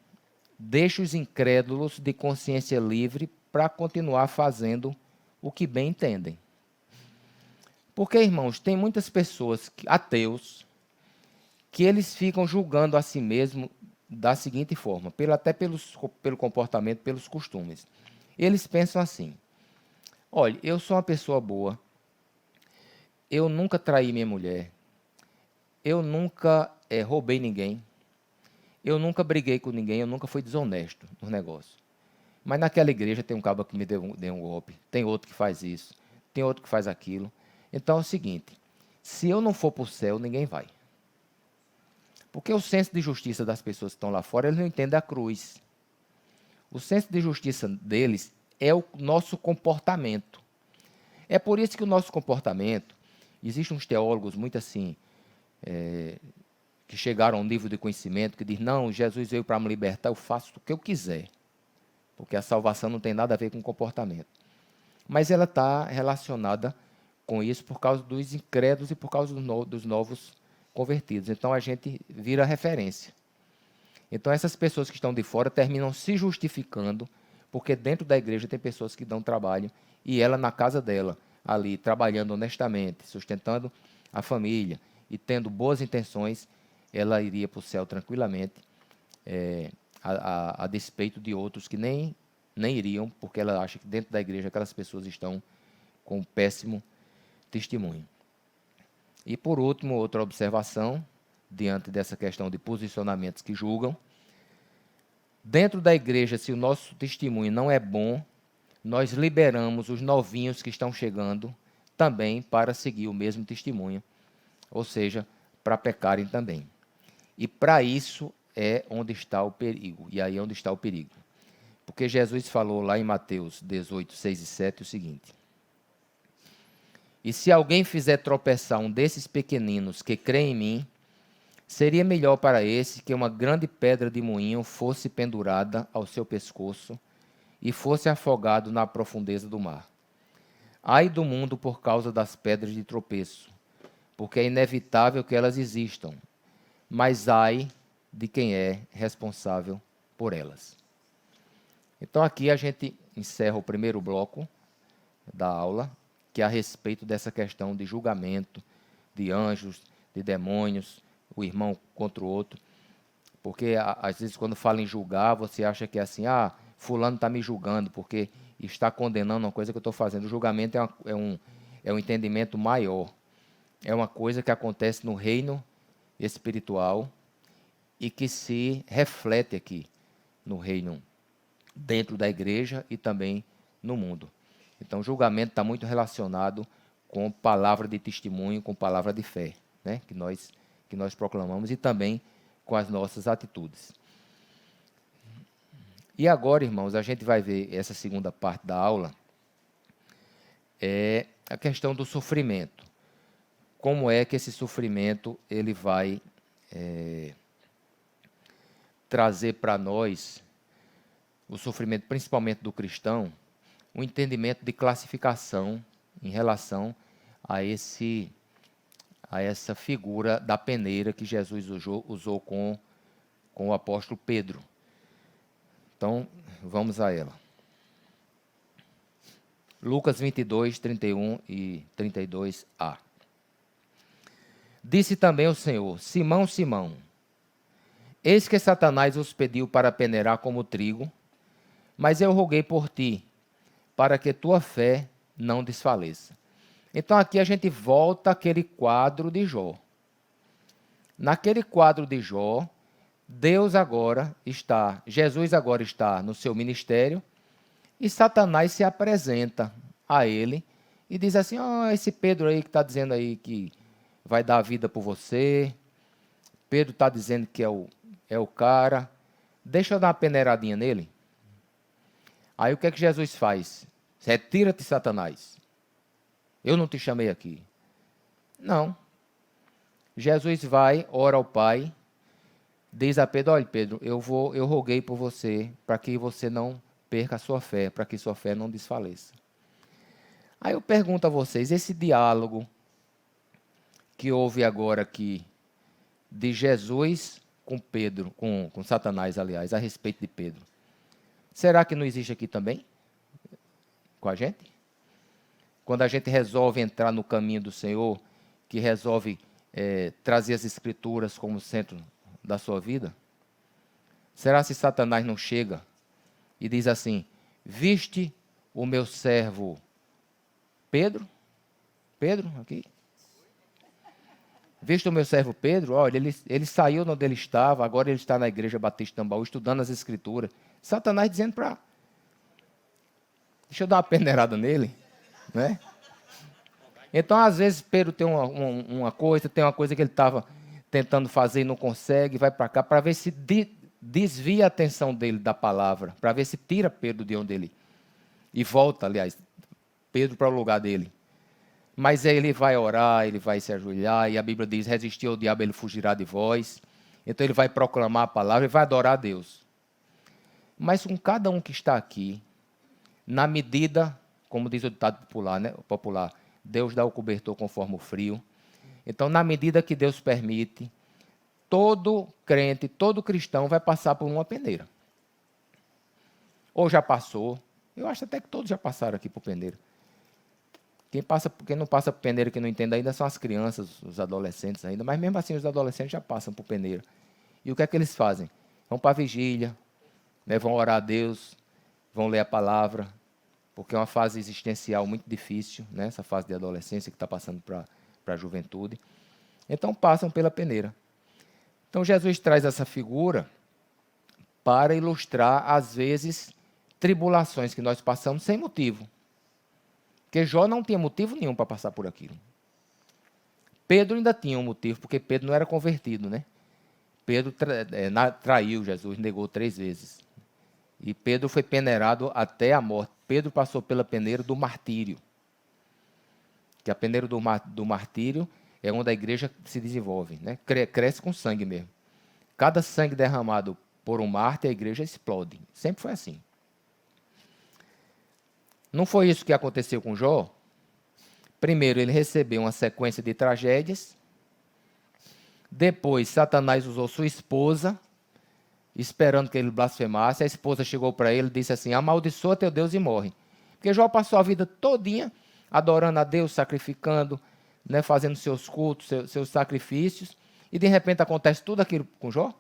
deixa os incrédulos de consciência livre para continuar fazendo o que bem entendem. Porque, irmãos, tem muitas pessoas, ateus, que eles ficam julgando a si mesmos da seguinte forma, até pelo comportamento, pelos costumes. Eles pensam assim: olha, eu sou uma pessoa boa, eu nunca traí minha mulher, eu nunca roubei ninguém, eu nunca briguei com ninguém, eu nunca fui desonesto no negócio. Mas naquela igreja tem um cabo que me deu um golpe, tem outro que faz isso, tem outro que faz aquilo. Então é o seguinte, Se eu não for para o céu, ninguém vai. Porque o senso de justiça das pessoas que estão lá fora, eles não entendem a cruz. O senso de justiça deles é o nosso comportamento. É por isso que o nosso comportamento, existem uns teólogos muito assim, que chegaram a um nível de conhecimento, que diz, não, Jesus veio para me libertar, eu faço o que eu quiser. Porque a salvação não tem nada a ver com comportamento. Mas ela está relacionada com isso por causa dos incrédulos e por causa dos novos convertidos. Então, a gente vira referência. Então, essas pessoas que estão de fora terminam se justificando, porque dentro da igreja tem pessoas que dão trabalho, e ela na casa dela, ali, trabalhando honestamente, sustentando a família e tendo boas intenções, ela iria para o céu tranquilamente, a despeito de outros que nem iriam, porque ela acha que dentro da igreja aquelas pessoas estão com um péssimo testemunho. E, por último, outra observação, diante dessa questão de posicionamentos que julgam. Dentro da igreja, se o nosso testemunho não é bom, nós liberamos os novinhos que estão chegando também para seguir o mesmo testemunho, ou seja, para pecarem também. E para isso é onde está o perigo, e aí é onde está o perigo. Porque Jesus falou lá em Mateus 18, 6 e 7 o seguinte: e se alguém fizer tropeçar um desses pequeninos que crê em mim, seria melhor para esse que uma grande pedra de moinho fosse pendurada ao seu pescoço e fosse afogado na profundeza do mar. Ai do mundo por causa das pedras de tropeço, porque é inevitável que elas existam, mas ai de quem é responsável por elas. Então aqui a gente encerra o primeiro bloco da aula, que é a respeito dessa questão de julgamento, de anjos, de demônios, o irmão contra o outro. Porque, às vezes, quando fala em julgar, você acha que é assim, fulano está me julgando, porque está condenando uma coisa que eu estou fazendo. O julgamento é um entendimento maior. É uma coisa que acontece no reino espiritual e que se reflete aqui no reino, dentro da igreja e também no mundo. Então, o julgamento está muito relacionado com palavra de testemunho, com palavra de fé, né? que nós proclamamos, e também com as nossas atitudes. E agora, irmãos, a gente vai ver essa segunda parte da aula, é a questão do sofrimento. Como é que esse sofrimento ele vai trazer para nós, o sofrimento principalmente do cristão, um entendimento de classificação em relação a essa figura da peneira que Jesus usou com o apóstolo Pedro. Então, vamos a ela. Lucas 22, 31 e 32a. Disse também o Senhor: Simão, Simão, eis que Satanás os pediu para peneirar como trigo, mas eu roguei por ti, para que tua fé não desfaleça. Então aqui a gente volta àquele quadro de Jó. Naquele quadro de Jó, Jesus agora está no seu ministério, e Satanás se apresenta a ele e diz assim: esse Pedro aí que está dizendo aí que vai dar a vida por você, Pedro está dizendo que é o cara, deixa eu dar uma peneiradinha nele. Aí o que é que Jesus faz? Retira-te, Satanás. Eu não te chamei aqui. Não. Jesus vai, ora ao Pai, diz a Pedro: olha, Pedro, eu roguei por você, para que você não perca a sua fé, para que sua fé não desfaleça. Aí eu pergunto a vocês, esse diálogo que houve agora aqui, de Jesus com Pedro, com Satanás, aliás, a respeito de Pedro, será que não existe aqui também? Com a gente? Quando a gente resolve entrar no caminho do Senhor, que resolve trazer as Escrituras como centro da sua vida, será se Satanás não chega e diz assim: viste o meu servo Pedro? Pedro, aqui. Viste o meu servo Pedro? Olha, ele saiu de onde ele estava, agora ele está na igreja Batista Tambaú, estudando as Escrituras. Satanás dizendo deixa eu dar uma peneirada nele, né? Então, às vezes, Pedro tem uma coisa que ele estava tentando fazer e não consegue, vai para cá, para ver se desvia a atenção dele da palavra, para ver se tira Pedro de onde ele... E volta, aliás, Pedro para o lugar dele. Mas aí ele vai orar, ele vai se ajoelhar, e a Bíblia diz, resistir ao diabo, ele fugirá de vós. Então ele vai proclamar a palavra e vai adorar a Deus. Mas com cada um que está aqui, na medida, como diz o ditado popular, Deus dá o cobertor conforme o frio. Então, na medida que Deus permite, todo crente, todo cristão vai passar por uma peneira. Ou já passou. Eu acho até que todos já passaram aqui por peneira. Quem não passa por peneira, que não entende ainda, são as crianças, os adolescentes ainda. Mas mesmo assim, os adolescentes já passam por peneira. E o que é que eles fazem? Vão para a vigília, né, vão orar a Deus, vão ler a palavra, porque é uma fase existencial muito difícil, né, essa fase de adolescência que está passando para a juventude. Então, passam pela peneira. Então, Jesus traz essa figura para ilustrar, às vezes, tribulações que nós passamos sem motivo. Porque Jó não tinha motivo nenhum para passar por aquilo. Pedro ainda tinha um motivo, porque Pedro não era convertido, né? Pedro traiu Jesus, negou 3 vezes. E Pedro foi peneirado até a morte. Pedro passou pela peneira do martírio. Que a peneira do martírio é onde a igreja se desenvolve, né? Cresce com sangue mesmo. Cada sangue derramado por um mártir, a igreja explode. Sempre foi assim. Não foi isso que aconteceu com Jó? Primeiro, ele recebeu uma sequência de tragédias. Depois, Satanás usou sua esposa, esperando que ele blasfemasse. A esposa chegou para ele e disse assim, amaldiçoa teu Deus e morre. Porque Jó passou a vida todinha adorando a Deus, sacrificando, né, fazendo seus cultos, seus sacrifícios. E de repente acontece tudo aquilo com Jó.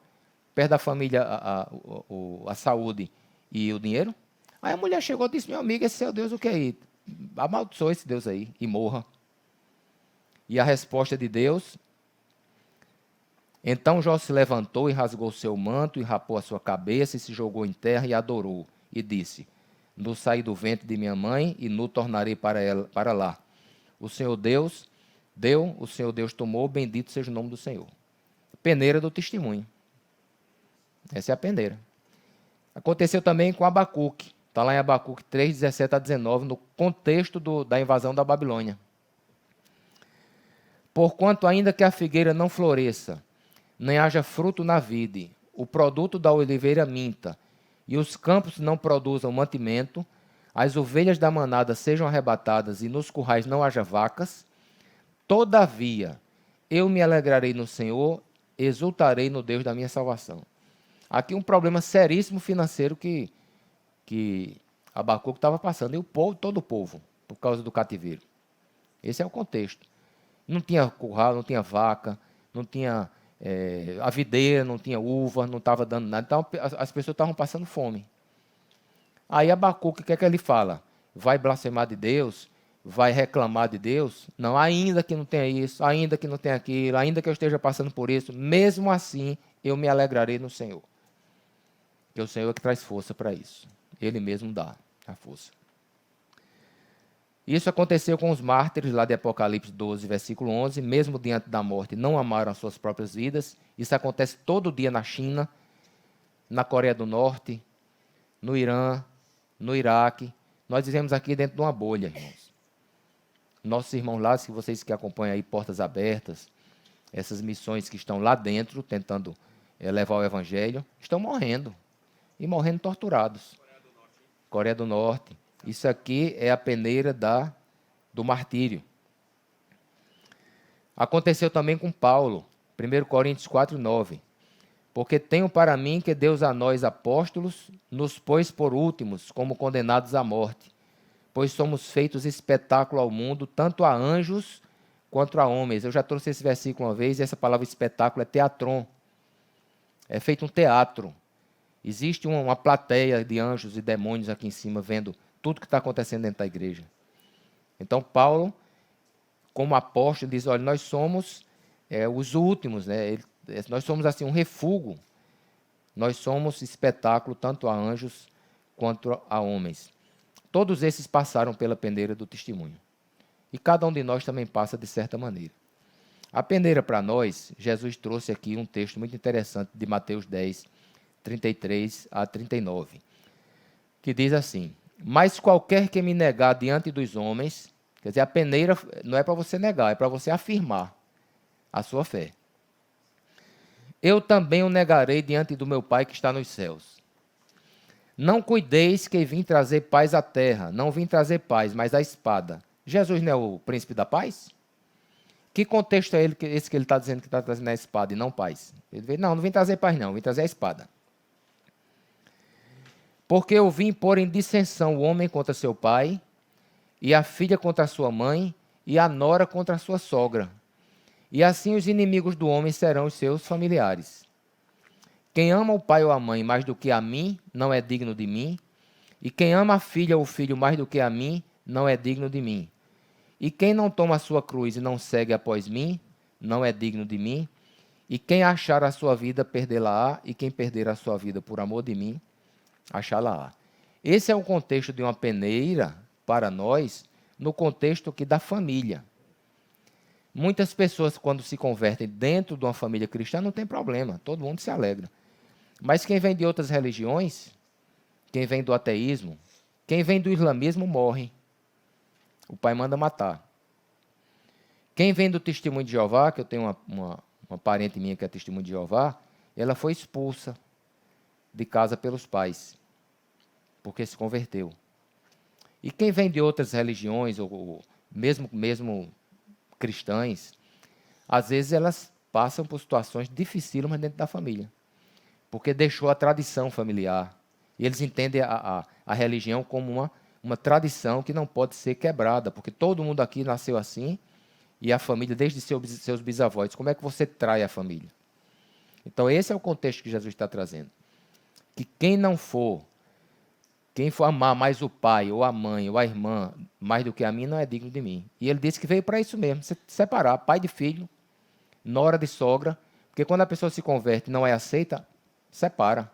Perde a família, a saúde e o dinheiro. Aí a mulher chegou e disse, meu amigo, esse seu Deus o que é? Amaldiçoa esse Deus aí e morra. E a resposta de Deus... Então Jó se levantou e rasgou seu manto e rapou a sua cabeça e se jogou em terra e adorou. E disse, nu saí do ventre de minha mãe e nu tornarei para lá. O Senhor Deus deu, o Senhor Deus tomou, bendito seja o nome do Senhor. Peneira do testemunho. Essa é a peneira. Aconteceu também com Abacuque. Está lá em Abacuque 3, 17 a 19, no contexto da invasão da Babilônia. Porquanto ainda que a figueira não floresça, nem haja fruto na vide, o produto da oliveira minta, e os campos não produzam mantimento, as ovelhas da manada sejam arrebatadas e nos currais não haja vacas, todavia eu me alegrarei no Senhor, exultarei no Deus da minha salvação. Aqui um problema seríssimo financeiro que Abacuque estava passando, e o povo, todo o povo, por causa do cativeiro. Esse é o contexto. Não tinha curral, não tinha vaca, não tinha a videira, não tinha uva, não estava dando nada. Então, as pessoas estavam passando fome. Aí Abacuque, o que é que ele fala? Vai blasfemar de Deus? Vai reclamar de Deus? Não, ainda que não tenha isso, ainda que não tenha aquilo, ainda que eu esteja passando por isso, mesmo assim eu me alegrarei no Senhor. Porque o Senhor é que traz força para isso. Ele mesmo dá a força. Isso aconteceu com os mártires lá de Apocalipse 12, versículo 11. Mesmo diante da morte, não amaram as suas próprias vidas. Isso acontece todo dia na China, na Coreia do Norte, no Irã, no Iraque. Nós vivemos aqui dentro de uma bolha, irmãos. Nossos irmãos lá, se vocês que acompanham aí Portas Abertas, essas missões que estão lá dentro, tentando levar o Evangelho, estão morrendo. E morrendo torturados. Coreia do Norte. Isso aqui é a peneira do martírio. Aconteceu também com Paulo, 1 Coríntios 4, 9. Porque tenho para mim que Deus a nós, apóstolos, nos pôs por últimos, como condenados à morte. Pois somos feitos espetáculo ao mundo, tanto a anjos quanto a homens. Eu já trouxe esse versículo uma vez, e essa palavra espetáculo é teatron. É feito um teatro. Existe uma plateia de anjos e demônios aqui em cima, vendo tudo que está acontecendo dentro da igreja. Então, Paulo, como apóstolo, diz, olha, nós somos os últimos, né? Nós somos assim um refúgio. Nós somos espetáculo tanto a anjos quanto a homens. Todos esses passaram pela peneira do testemunho. E cada um de nós também passa de certa maneira. A peneira para nós, Jesus trouxe aqui um texto muito interessante de Mateus 10, 33 a 39, que diz assim: mas qualquer que me negar diante dos homens, quer dizer, a peneira não é para você negar, é para você afirmar a sua fé. Eu também o negarei diante do meu Pai que está nos céus. Não cuideis que vim trazer paz à terra, não vim trazer paz, mas a espada. Jesus não é o príncipe da paz? Que contexto é esse que ele está dizendo que está trazendo a espada e não paz? Ele diz, não vim trazer paz não, vim trazer a espada. Porque eu vim pôr em dissensão o homem contra seu pai, e a filha contra a sua mãe, e a nora contra a sua sogra. E assim os inimigos do homem serão os seus familiares. Quem ama o pai ou a mãe mais do que a mim, não é digno de mim. E quem ama a filha ou o filho mais do que a mim, não é digno de mim. E quem não toma a sua cruz e não segue após mim, não é digno de mim. E quem achar a sua vida, perdê-la-á. E quem perder a sua vida por amor de mim, achá-la-á. Esse é o contexto de uma peneira para nós, no contexto aqui da família. Muitas pessoas, quando se convertem dentro de uma família cristã, não tem problema, todo mundo se alegra. Mas quem vem de outras religiões, quem vem do ateísmo, quem vem do islamismo, morre. O pai manda matar. Quem vem do testemunho de Jeová, que eu tenho uma parente minha que é testemunho de Jeová, ela foi expulsa de casa pelos pais, porque se converteu. E quem vem de outras religiões, ou mesmo cristãs, às vezes elas passam por situações dificílimas dentro da família, porque deixou a tradição familiar. E eles entendem a religião como uma tradição que não pode ser quebrada, porque todo mundo aqui nasceu assim, e a família desde seus bisavós. Como é que você trai a família? Então esse é o contexto que Jesus está trazendo. Que quem for amar mais o pai, ou a mãe, ou a irmã, mais do que a mim, não é digno de mim. E ele disse que veio para isso mesmo, separar pai de filho, nora de sogra, porque quando a pessoa se converte e não é aceita, separa.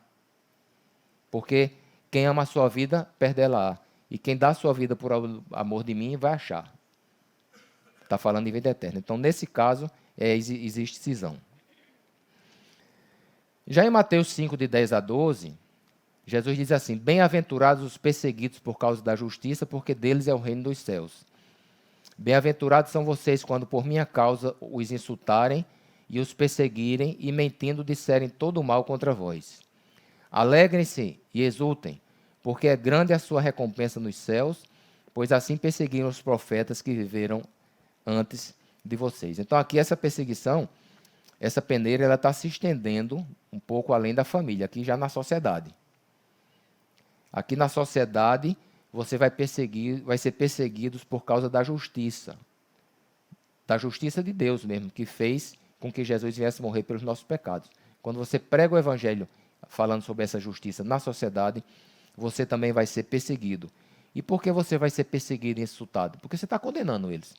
Porque quem ama a sua vida, perde-la. E quem dá a sua vida por amor de mim, vai achar. Está falando em vida eterna. Então, nesse caso, existe cisão. Já em Mateus 5, de 10 a 12, Jesus diz assim: bem-aventurados os perseguidos por causa da justiça, porque deles é o reino dos céus. Bem-aventurados são vocês quando por minha causa os insultarem e os perseguirem e mentindo disserem todo o mal contra vós. Alegrem-se e exultem, porque é grande a sua recompensa nos céus, pois assim perseguiram os profetas que viveram antes de vocês. Então aqui essa perseguição, essa peneira, ela está se estendendo um pouco além da família, aqui já na sociedade. Aqui na sociedade, você vai ser perseguidos por causa da justiça de Deus mesmo, que fez com que Jesus viesse morrer pelos nossos pecados. Quando você prega o evangelho falando sobre essa justiça na sociedade, você também vai ser perseguido. E por que você vai ser perseguido e insultado? Porque você está condenando eles.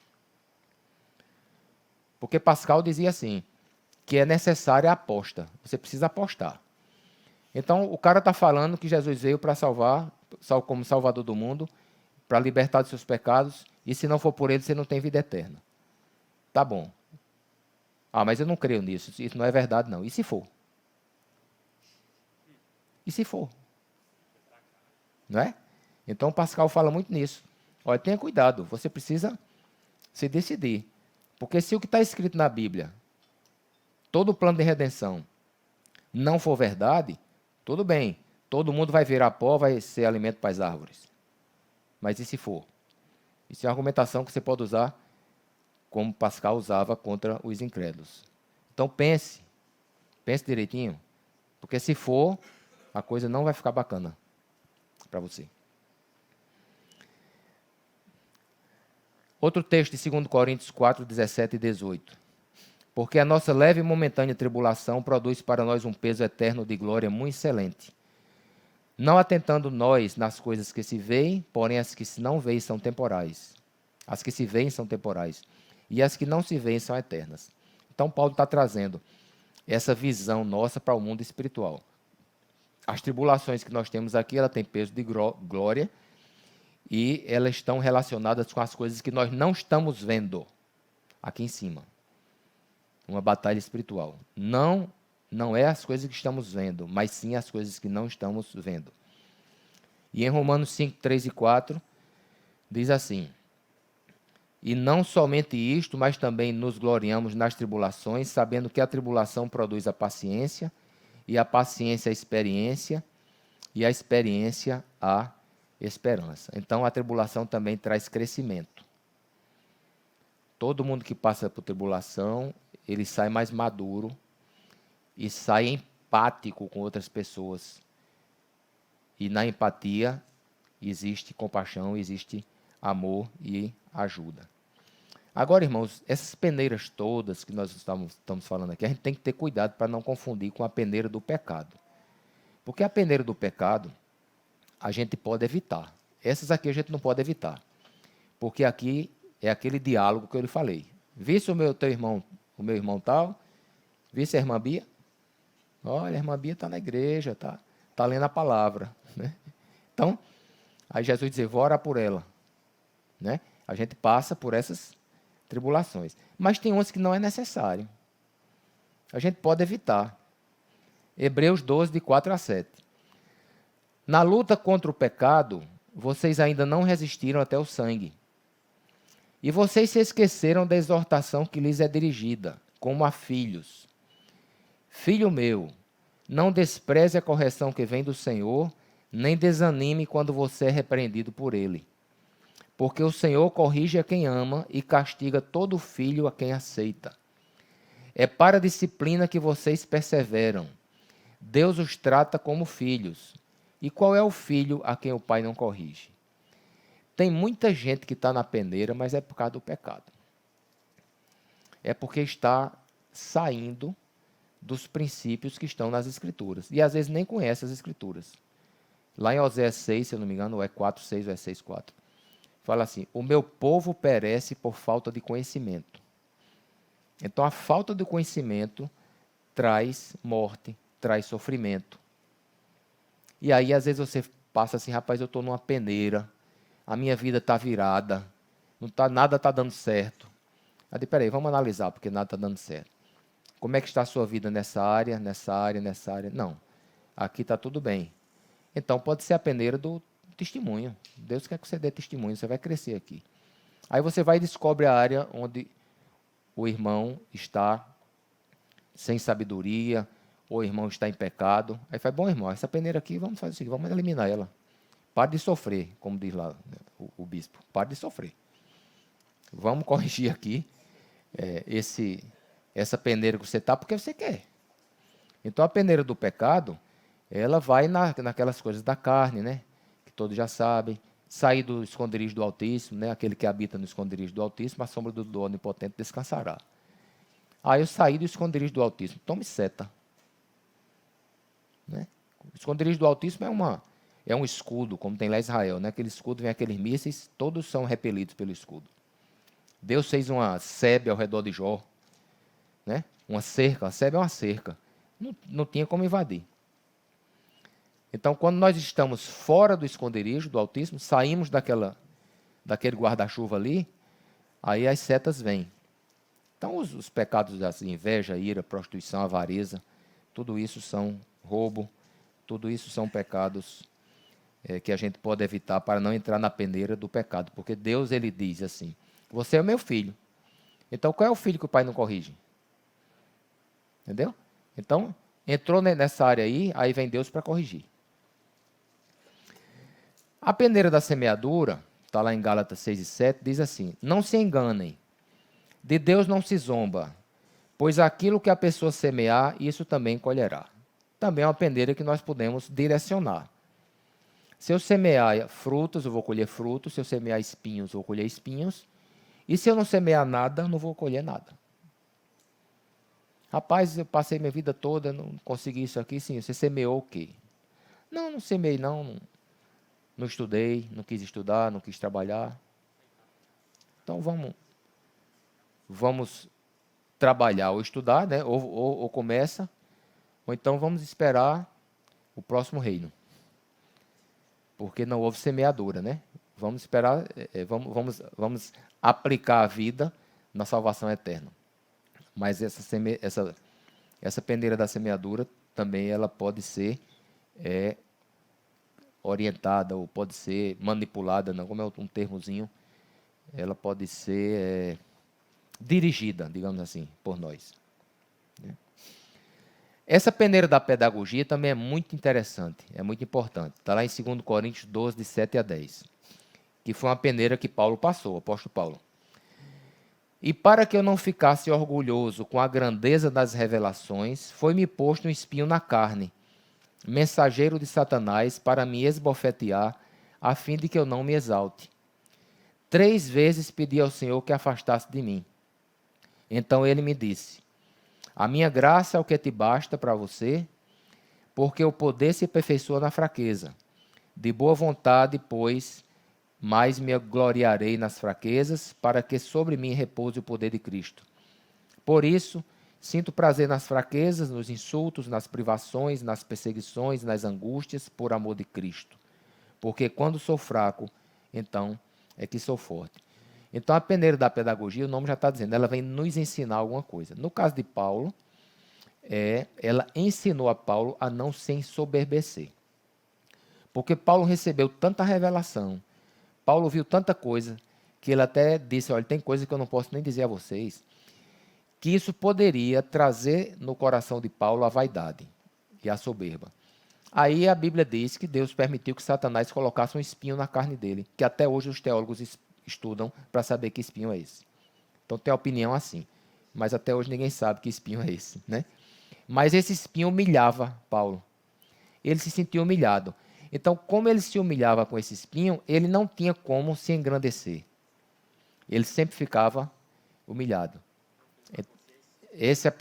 Porque Pascal dizia assim, que é necessária a aposta. Você precisa apostar. Então, o cara está falando que Jesus veio para salvar, como Salvador do mundo, para libertar dos seus pecados, e se não for por ele, você não tem vida eterna. Tá bom. Ah, mas eu não creio nisso. Isso não é verdade, não. E se for? E se for? Não é? Então, Pascal fala muito nisso. Olha, tenha cuidado. Você precisa se decidir. Porque se o que está escrito na Bíblia, todo o plano de redenção, não for verdade, tudo bem. Todo mundo vai virar pó, vai ser alimento para as árvores. Mas e se for? Isso é uma argumentação que você pode usar como Pascal usava contra os incrédulos. Então pense direitinho, porque se for, a coisa não vai ficar bacana para você. Outro texto de 2 Coríntios 4, 17 e 18. Porque a nossa leve e momentânea tribulação produz para nós um peso eterno de glória muito excelente. Não atentando nós nas coisas que se veem, porém as que se não veem são temporais. As que se veem são temporais. E as que não se veem são eternas. Então Paulo está trazendo essa visão nossa para o mundo espiritual. As tribulações que nós temos aqui, ela tem peso de glória. e elas estão relacionadas com as coisas que nós não estamos vendo aqui em cima. Uma batalha espiritual. Não é as coisas que estamos vendo, mas sim as coisas que não estamos vendo. E em Romanos 5, 3 e 4, diz assim: e não somente isto, mas também nos gloriamos nas tribulações, sabendo que a tribulação produz a paciência, e a paciência a experiência, e a experiência a esperança. Então a tribulação também traz crescimento. Todo mundo que passa por tribulação, ele sai mais maduro e sai empático com outras pessoas. E na empatia existe compaixão, existe amor e ajuda. Agora, irmãos, essas peneiras todas que nós estamos falando aqui, a gente tem que ter cuidado para não confundir com a peneira do pecado. Porque a peneira do pecado, a gente pode evitar. Essas aqui a gente não pode evitar. Porque aqui é aquele diálogo que eu lhe falei. Visse o meu irmão tal? Visse a irmã Bia? Olha, a irmã Bia está na igreja, está lendo a palavra. Né? Então, aí Jesus diz, vou orar por ela. Né? A gente passa por essas tribulações. Mas tem umas que não é necessário. A gente pode evitar. Hebreus 12, de 4 a 7. Na luta contra o pecado, vocês ainda não resistiram até o sangue. E vocês se esqueceram da exortação que lhes é dirigida, como a filhos. Filho meu, não despreze a correção que vem do Senhor, nem desanime quando você é repreendido por ele. Porque o Senhor corrige a quem ama e castiga todo filho a quem aceita. É para a disciplina que vocês perseveram. Deus os trata como filhos. E qual é o filho a quem o pai não corrige? Tem muita gente que está na peneira, mas é por causa do pecado. É porque está saindo dos princípios que estão nas Escrituras. E às vezes nem conhece as Escrituras. Lá em Oséias 6, se eu não me engano, ou é 4, 6 ou é 6, 4. Fala assim, o meu povo perece por falta de conhecimento. Então a falta de conhecimento traz morte, traz sofrimento. E aí às vezes você passa assim, rapaz, eu estou numa peneira, a minha vida está virada, nada está dando certo. Aí peraí, vamos analisar, porque nada está dando certo. Como é que está a sua vida nessa área, nessa área, nessa área? Não, aqui está tudo bem. Então pode ser a peneira do testemunho. Deus quer que você dê testemunho, você vai crescer aqui. Aí você vai e descobre a área onde o irmão está sem sabedoria, ou o irmão está em pecado. Aí fala, bom irmão, essa peneira aqui, vamos fazer o seguinte, vamos eliminar ela. Pare de sofrer, como diz lá o bispo. Pare de sofrer. Vamos corrigir aqui essa peneira que você está, porque você quer. Então a peneira do pecado, ela vai naquelas coisas da carne, né? Que todos já sabem. Sair do esconderijo do Altíssimo, né? Aquele que habita no esconderijo do Altíssimo, a sombra do Onipotente descansará. Aí eu saí do esconderijo do Altíssimo, tome seta. Né? O esconderijo do Altíssimo é um escudo, como tem lá em Israel. Né? Aquele escudo vem aqueles mísseis, todos são repelidos pelo escudo. Deus fez uma sebe ao redor de Jó. Né? Uma cerca, a sebe é uma cerca. Não tinha como invadir. Então, quando nós estamos fora do esconderijo do Altíssimo, saímos daquele guarda-chuva ali, aí as setas vêm. Então, os pecados assim, inveja, ira, prostituição, avareza, tudo isso são roubo, tudo isso são pecados que a gente pode evitar para não entrar na peneira do pecado. Porque Deus, ele diz assim, você é o meu filho. Então, qual é o filho que o pai não corrige? Entendeu? Então, entrou nessa área aí vem Deus para corrigir. A peneira da semeadura, está lá em Gálatas 6 e 7, diz assim, não se enganem, de Deus não se zomba, pois aquilo que a pessoa semear, isso também colherá. Também é uma peneira que nós podemos direcionar. Se eu semear frutos, eu vou colher frutos, se eu semear espinhos, eu vou colher espinhos, e se eu não semear nada, eu não vou colher nada. Rapaz, eu passei minha vida toda, não consegui isso aqui, sim, você semeou o quê? Não semeei não estudei, não quis estudar, não quis trabalhar. Então vamos trabalhar ou estudar, né? ou começa, ou então vamos esperar o próximo reino. Porque não houve semeadura, né? Vamos esperar, vamos aplicar a vida na salvação eterna. Mas essa peneira da semeadura também ela pode ser orientada ou pode ser manipulada, não, como é um termozinho, ela pode ser dirigida, digamos assim, por nós. Essa peneira da pedagogia também é muito interessante, é muito importante. Está lá em 2 Coríntios 12, de 7 a 10, que foi uma peneira que Paulo passou, o apóstolo Paulo. E para que eu não ficasse orgulhoso com a grandeza das revelações, foi-me posto um espinho na carne, mensageiro de Satanás, para me esbofetear, a fim de que eu não me exalte. 3 vezes pedi ao Senhor que afastasse de mim. Então ele me disse: a minha graça é o que te basta para você, porque o poder se aperfeiçoa na fraqueza. De boa vontade, pois, mais me gloriarei nas fraquezas, para que sobre mim repouse o poder de Cristo. Por isso, sinto prazer nas fraquezas, nos insultos, nas privações, nas perseguições, nas angústias, por amor de Cristo. Porque quando sou fraco, então é que sou forte. Então, a peneira da pedagogia, o nome já está dizendo, ela vem nos ensinar alguma coisa. No caso de Paulo, ela ensinou a Paulo a não se ensoberbecer. Porque Paulo recebeu tanta revelação, Paulo viu tanta coisa, que ele até disse, olha, tem coisa que eu não posso nem dizer a vocês, que isso poderia trazer no coração de Paulo a vaidade e a soberba. Aí a Bíblia diz que Deus permitiu que Satanás colocasse um espinho na carne dele, que até hoje os teólogos estudam para saber que espinho é esse. Então tem a opinião assim, mas até hoje ninguém sabe que espinho é esse, né? Mas esse espinho humilhava Paulo. Ele se sentia humilhado. Então, como ele se humilhava com esse espinho, ele não tinha como se engrandecer. Ele sempre ficava humilhado. Essa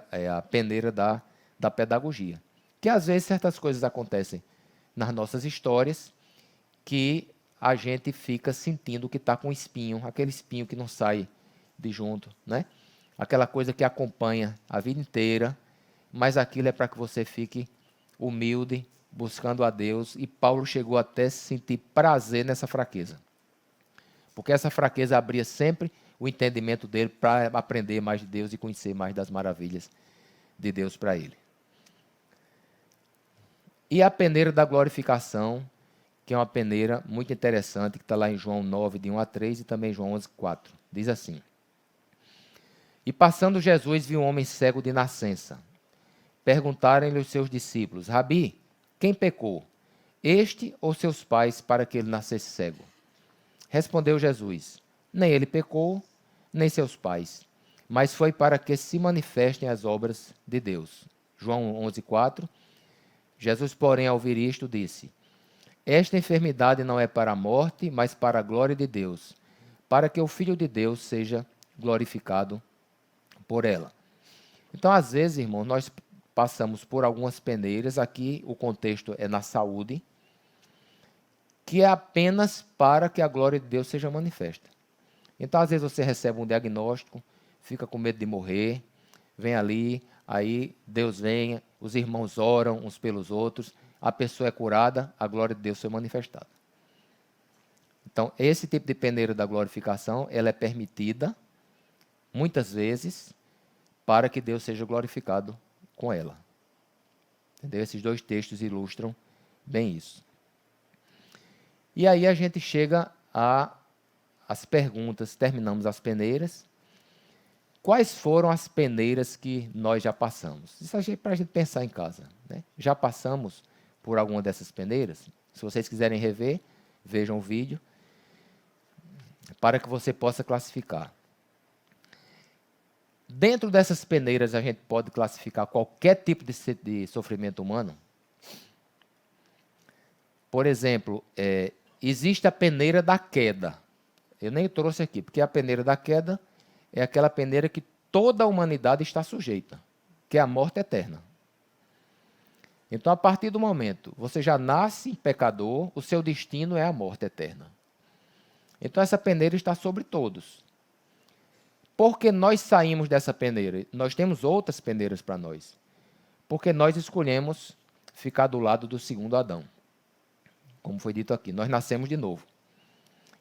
é a peneira da pedagogia. Que às vezes certas coisas acontecem nas nossas histórias que a gente fica sentindo que está com espinho, aquele espinho que não sai de junto, né? Aquela coisa que acompanha a vida inteira, mas aquilo é para que você fique humilde, buscando a Deus, e Paulo chegou até se sentir prazer nessa fraqueza. Porque essa fraqueza abria sempre o entendimento dele para aprender mais de Deus e conhecer mais das maravilhas de Deus para ele. E a peneira da glorificação, que é uma peneira muito interessante, que está lá em João 9, de 1 a 3, e também em João 11, 4. Diz assim: E passando Jesus viu um homem cego de nascença. Perguntaram-lhe os seus discípulos: Rabi, quem pecou, este ou seus pais, para que ele nascesse cego? Respondeu Jesus: Nem ele pecou, nem seus pais, mas foi para que se manifestem as obras de Deus. João 11, 4. Jesus, porém, ao ouvir isto, disse: Esta enfermidade não é para a morte, mas para a glória de Deus, para que o Filho de Deus seja glorificado por ela. Então, às vezes, irmãos, nós passamos por algumas peneiras, aqui o contexto é na saúde, que é apenas para que a glória de Deus seja manifesta. Então, às vezes você recebe um diagnóstico, fica com medo de morrer, vem ali, aí Deus vem, os irmãos oram uns pelos outros, a pessoa é curada, a glória de Deus foi manifestada. Então, esse tipo de peneira da glorificação, ela é permitida, muitas vezes, para que Deus seja glorificado com ela. Entendeu? Esses 2 textos ilustram bem isso. E aí a gente chega às perguntas, terminamos as peneiras. Quais foram as peneiras que nós já passamos? Isso é para a gente pensar em casa, né? Já passamos por alguma dessas peneiras? Se vocês quiserem rever, vejam o vídeo, para que você possa classificar. Dentro dessas peneiras, a gente pode classificar qualquer tipo de sofrimento humano. Por exemplo, existe a peneira da queda. Eu nem trouxe aqui, porque a peneira da queda é aquela peneira que toda a humanidade está sujeita, que é a morte eterna. Então, a partir do momento você já nasce pecador, o seu destino é a morte eterna. Então, essa peneira está sobre todos. Porque nós saímos dessa peneira? Nós temos outras peneiras para nós. Porque nós escolhemos ficar do lado do segundo Adão. como foi dito aqui. Nós nascemos de novo.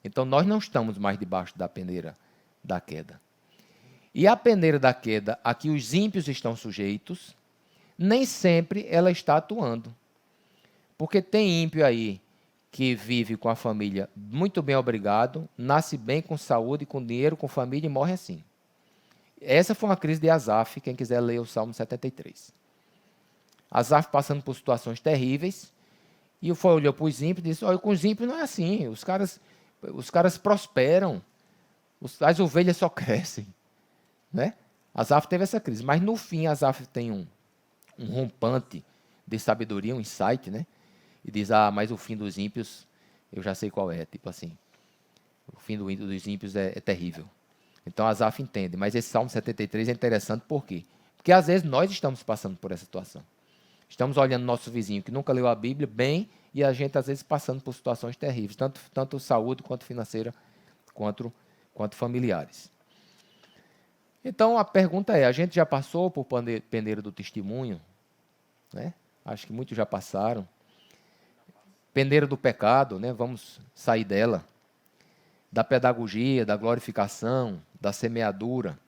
Então, nós não estamos mais debaixo da peneira da queda. E a peneira da queda, a que os ímpios estão sujeitos, nem sempre ela está atuando. Porque tem ímpio aí que vive com a família muito bem obrigado, nasce bem, com saúde, com dinheiro, com família e morre assim. Essa foi uma crise de Asaf, quem quiser ler o Salmo 73. Asaf passando por situações terríveis, e olhou para os ímpios e disse, olha, com os ímpios não é assim, os caras prosperam, as ovelhas só crescem. Né? Asaf teve essa crise, mas no fim Asaf tem um rompante de sabedoria, um insight, né? E diz, mas o fim dos ímpios, eu já sei qual é, tipo assim, o fim dos ímpios é terrível. Então Asaf entende, mas esse Salmo 73 é interessante por quê? Porque às vezes nós estamos passando por essa situação. Estamos olhando nosso vizinho que nunca leu a Bíblia bem e a gente às vezes passando por situações terríveis, tanto saúde quanto financeira, quanto familiares. Então a pergunta é, a gente já passou por peneira do testemunho? Né? Acho que muitos já passaram. Peneira do pecado, né? Vamos sair dela. Da pedagogia, da glorificação, da semeadura.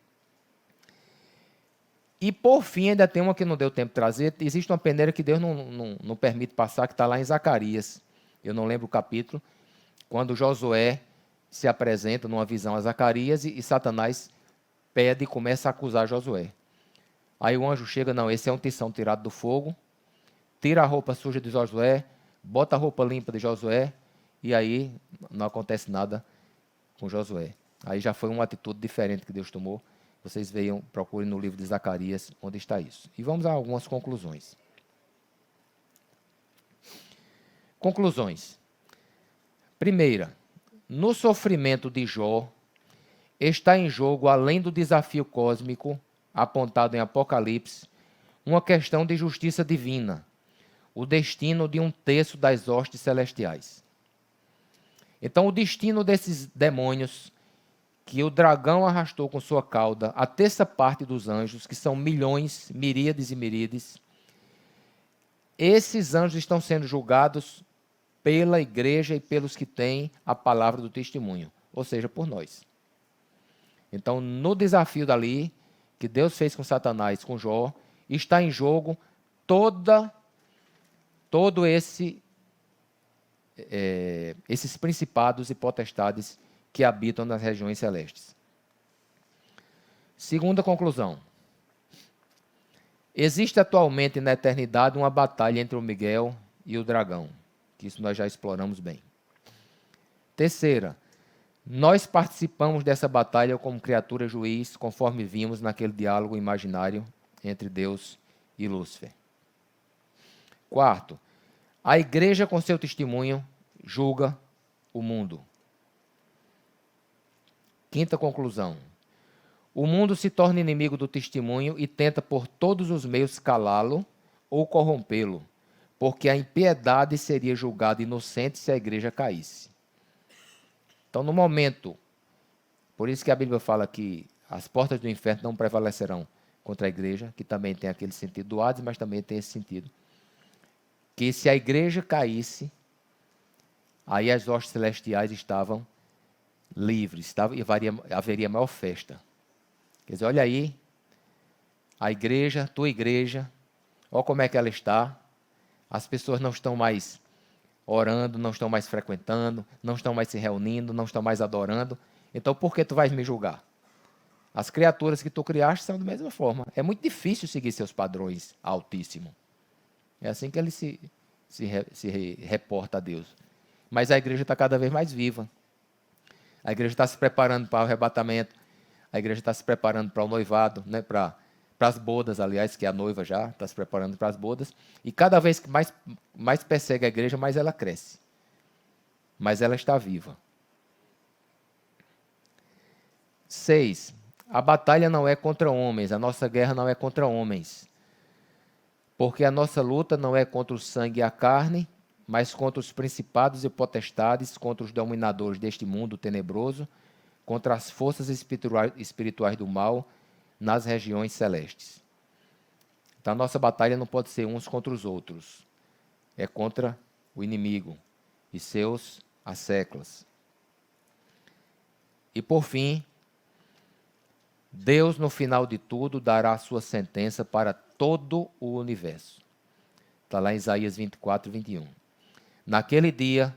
E, por fim, ainda tem uma que não deu tempo de trazer. Existe uma peneira que Deus não permite passar, que está lá em Zacarias. Eu não lembro o capítulo. Quando Josué se apresenta numa visão a Zacarias e Satanás pede e começa a acusar Josué. Aí o anjo chega, não, esse é um tição tirado do fogo, tira a roupa suja de Josué, bota a roupa limpa de Josué, e aí não acontece nada com Josué. Aí já foi uma atitude diferente que Deus tomou. Vocês vejam, procurem no livro de Zacarias, onde está isso. E vamos a algumas conclusões. Conclusões. Primeira, no sofrimento de Jó, está em jogo, além do desafio cósmico apontado em Apocalipse, uma questão de justiça divina, o destino de um terço das hostes celestiais. Então, o destino desses demônios que o dragão arrastou com sua cauda, a terça parte dos anjos, que são milhões, miríades e miríades, esses anjos estão sendo julgados pela igreja e pelos que têm a palavra do testemunho, ou seja, por nós. Então, no desafio dali, que Deus fez com Satanás, com Jó, está em jogo todo esses principados e potestades que habitam nas regiões celestes. Segunda conclusão. Existe atualmente na eternidade uma batalha entre o Miguel e o dragão, que isso nós já exploramos bem. Terceira, nós participamos dessa batalha como criatura juiz, conforme vimos naquele diálogo imaginário entre Deus e Lúcifer. Quarto, a igreja com seu testemunho julga o mundo. Quinta conclusão. O mundo se torna inimigo do testemunho e tenta por todos os meios calá-lo ou corrompê-lo, porque a impiedade seria julgada inocente se a igreja caísse. Então, no momento, por isso que a Bíblia fala que as portas do inferno não prevalecerão contra a igreja, que também tem aquele sentido do Hades, mas também tem esse sentido, que se a igreja caísse, aí as hostes celestiais estavam livres, e haveria maior festa. Quer dizer, olha aí, a igreja, tua igreja, olha como é que ela está, as pessoas não estão mais orando, não estão mais frequentando, não estão mais se reunindo, não estão mais adorando, então por que tu vais me julgar? As criaturas que tu criaste são da mesma forma. É muito difícil seguir seus padrões altíssimos. É assim que ele se reporta a Deus. Mas a igreja está cada vez mais viva. A igreja está se preparando para o arrebatamento. A igreja está se preparando para o noivado, né? Para as bodas, aliás, que a noiva já está se preparando para as bodas. E cada vez que mais persegue a igreja, mais ela cresce. Mas ela está viva. 6. A batalha não é contra homens. A nossa guerra não é contra homens. Porque a nossa luta não é contra o sangue e a carne, mas contra os principados e potestades, contra os dominadores deste mundo tenebroso, contra as forças espirituais do mal nas regiões celestes. Então, a nossa batalha não pode ser uns contra os outros. É contra o inimigo. e seus asseclas. E por fim, Deus, no final de tudo, dará a sua sentença para todo o universo. Está lá em Isaías 24, 21. Naquele dia,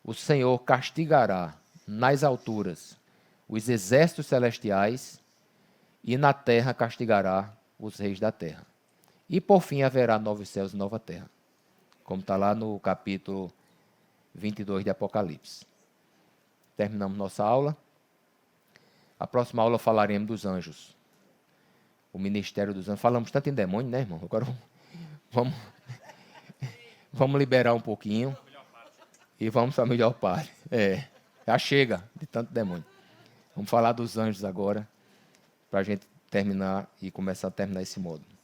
o Senhor castigará nas alturas os exércitos celestiais e na terra castigará os reis da terra. E por fim haverá novos céus e nova terra, como está lá no capítulo 22 de Apocalipse. Terminamos nossa aula. A próxima aula falaremos dos anjos. O ministério dos anjos. Falamos tanto em demônio, né, irmão? Agora vamos liberar um pouquinho e vamos para a melhor parte. Já chega de tanto demônio. Vamos falar dos anjos agora, para a gente terminar e começar a terminar esse módulo.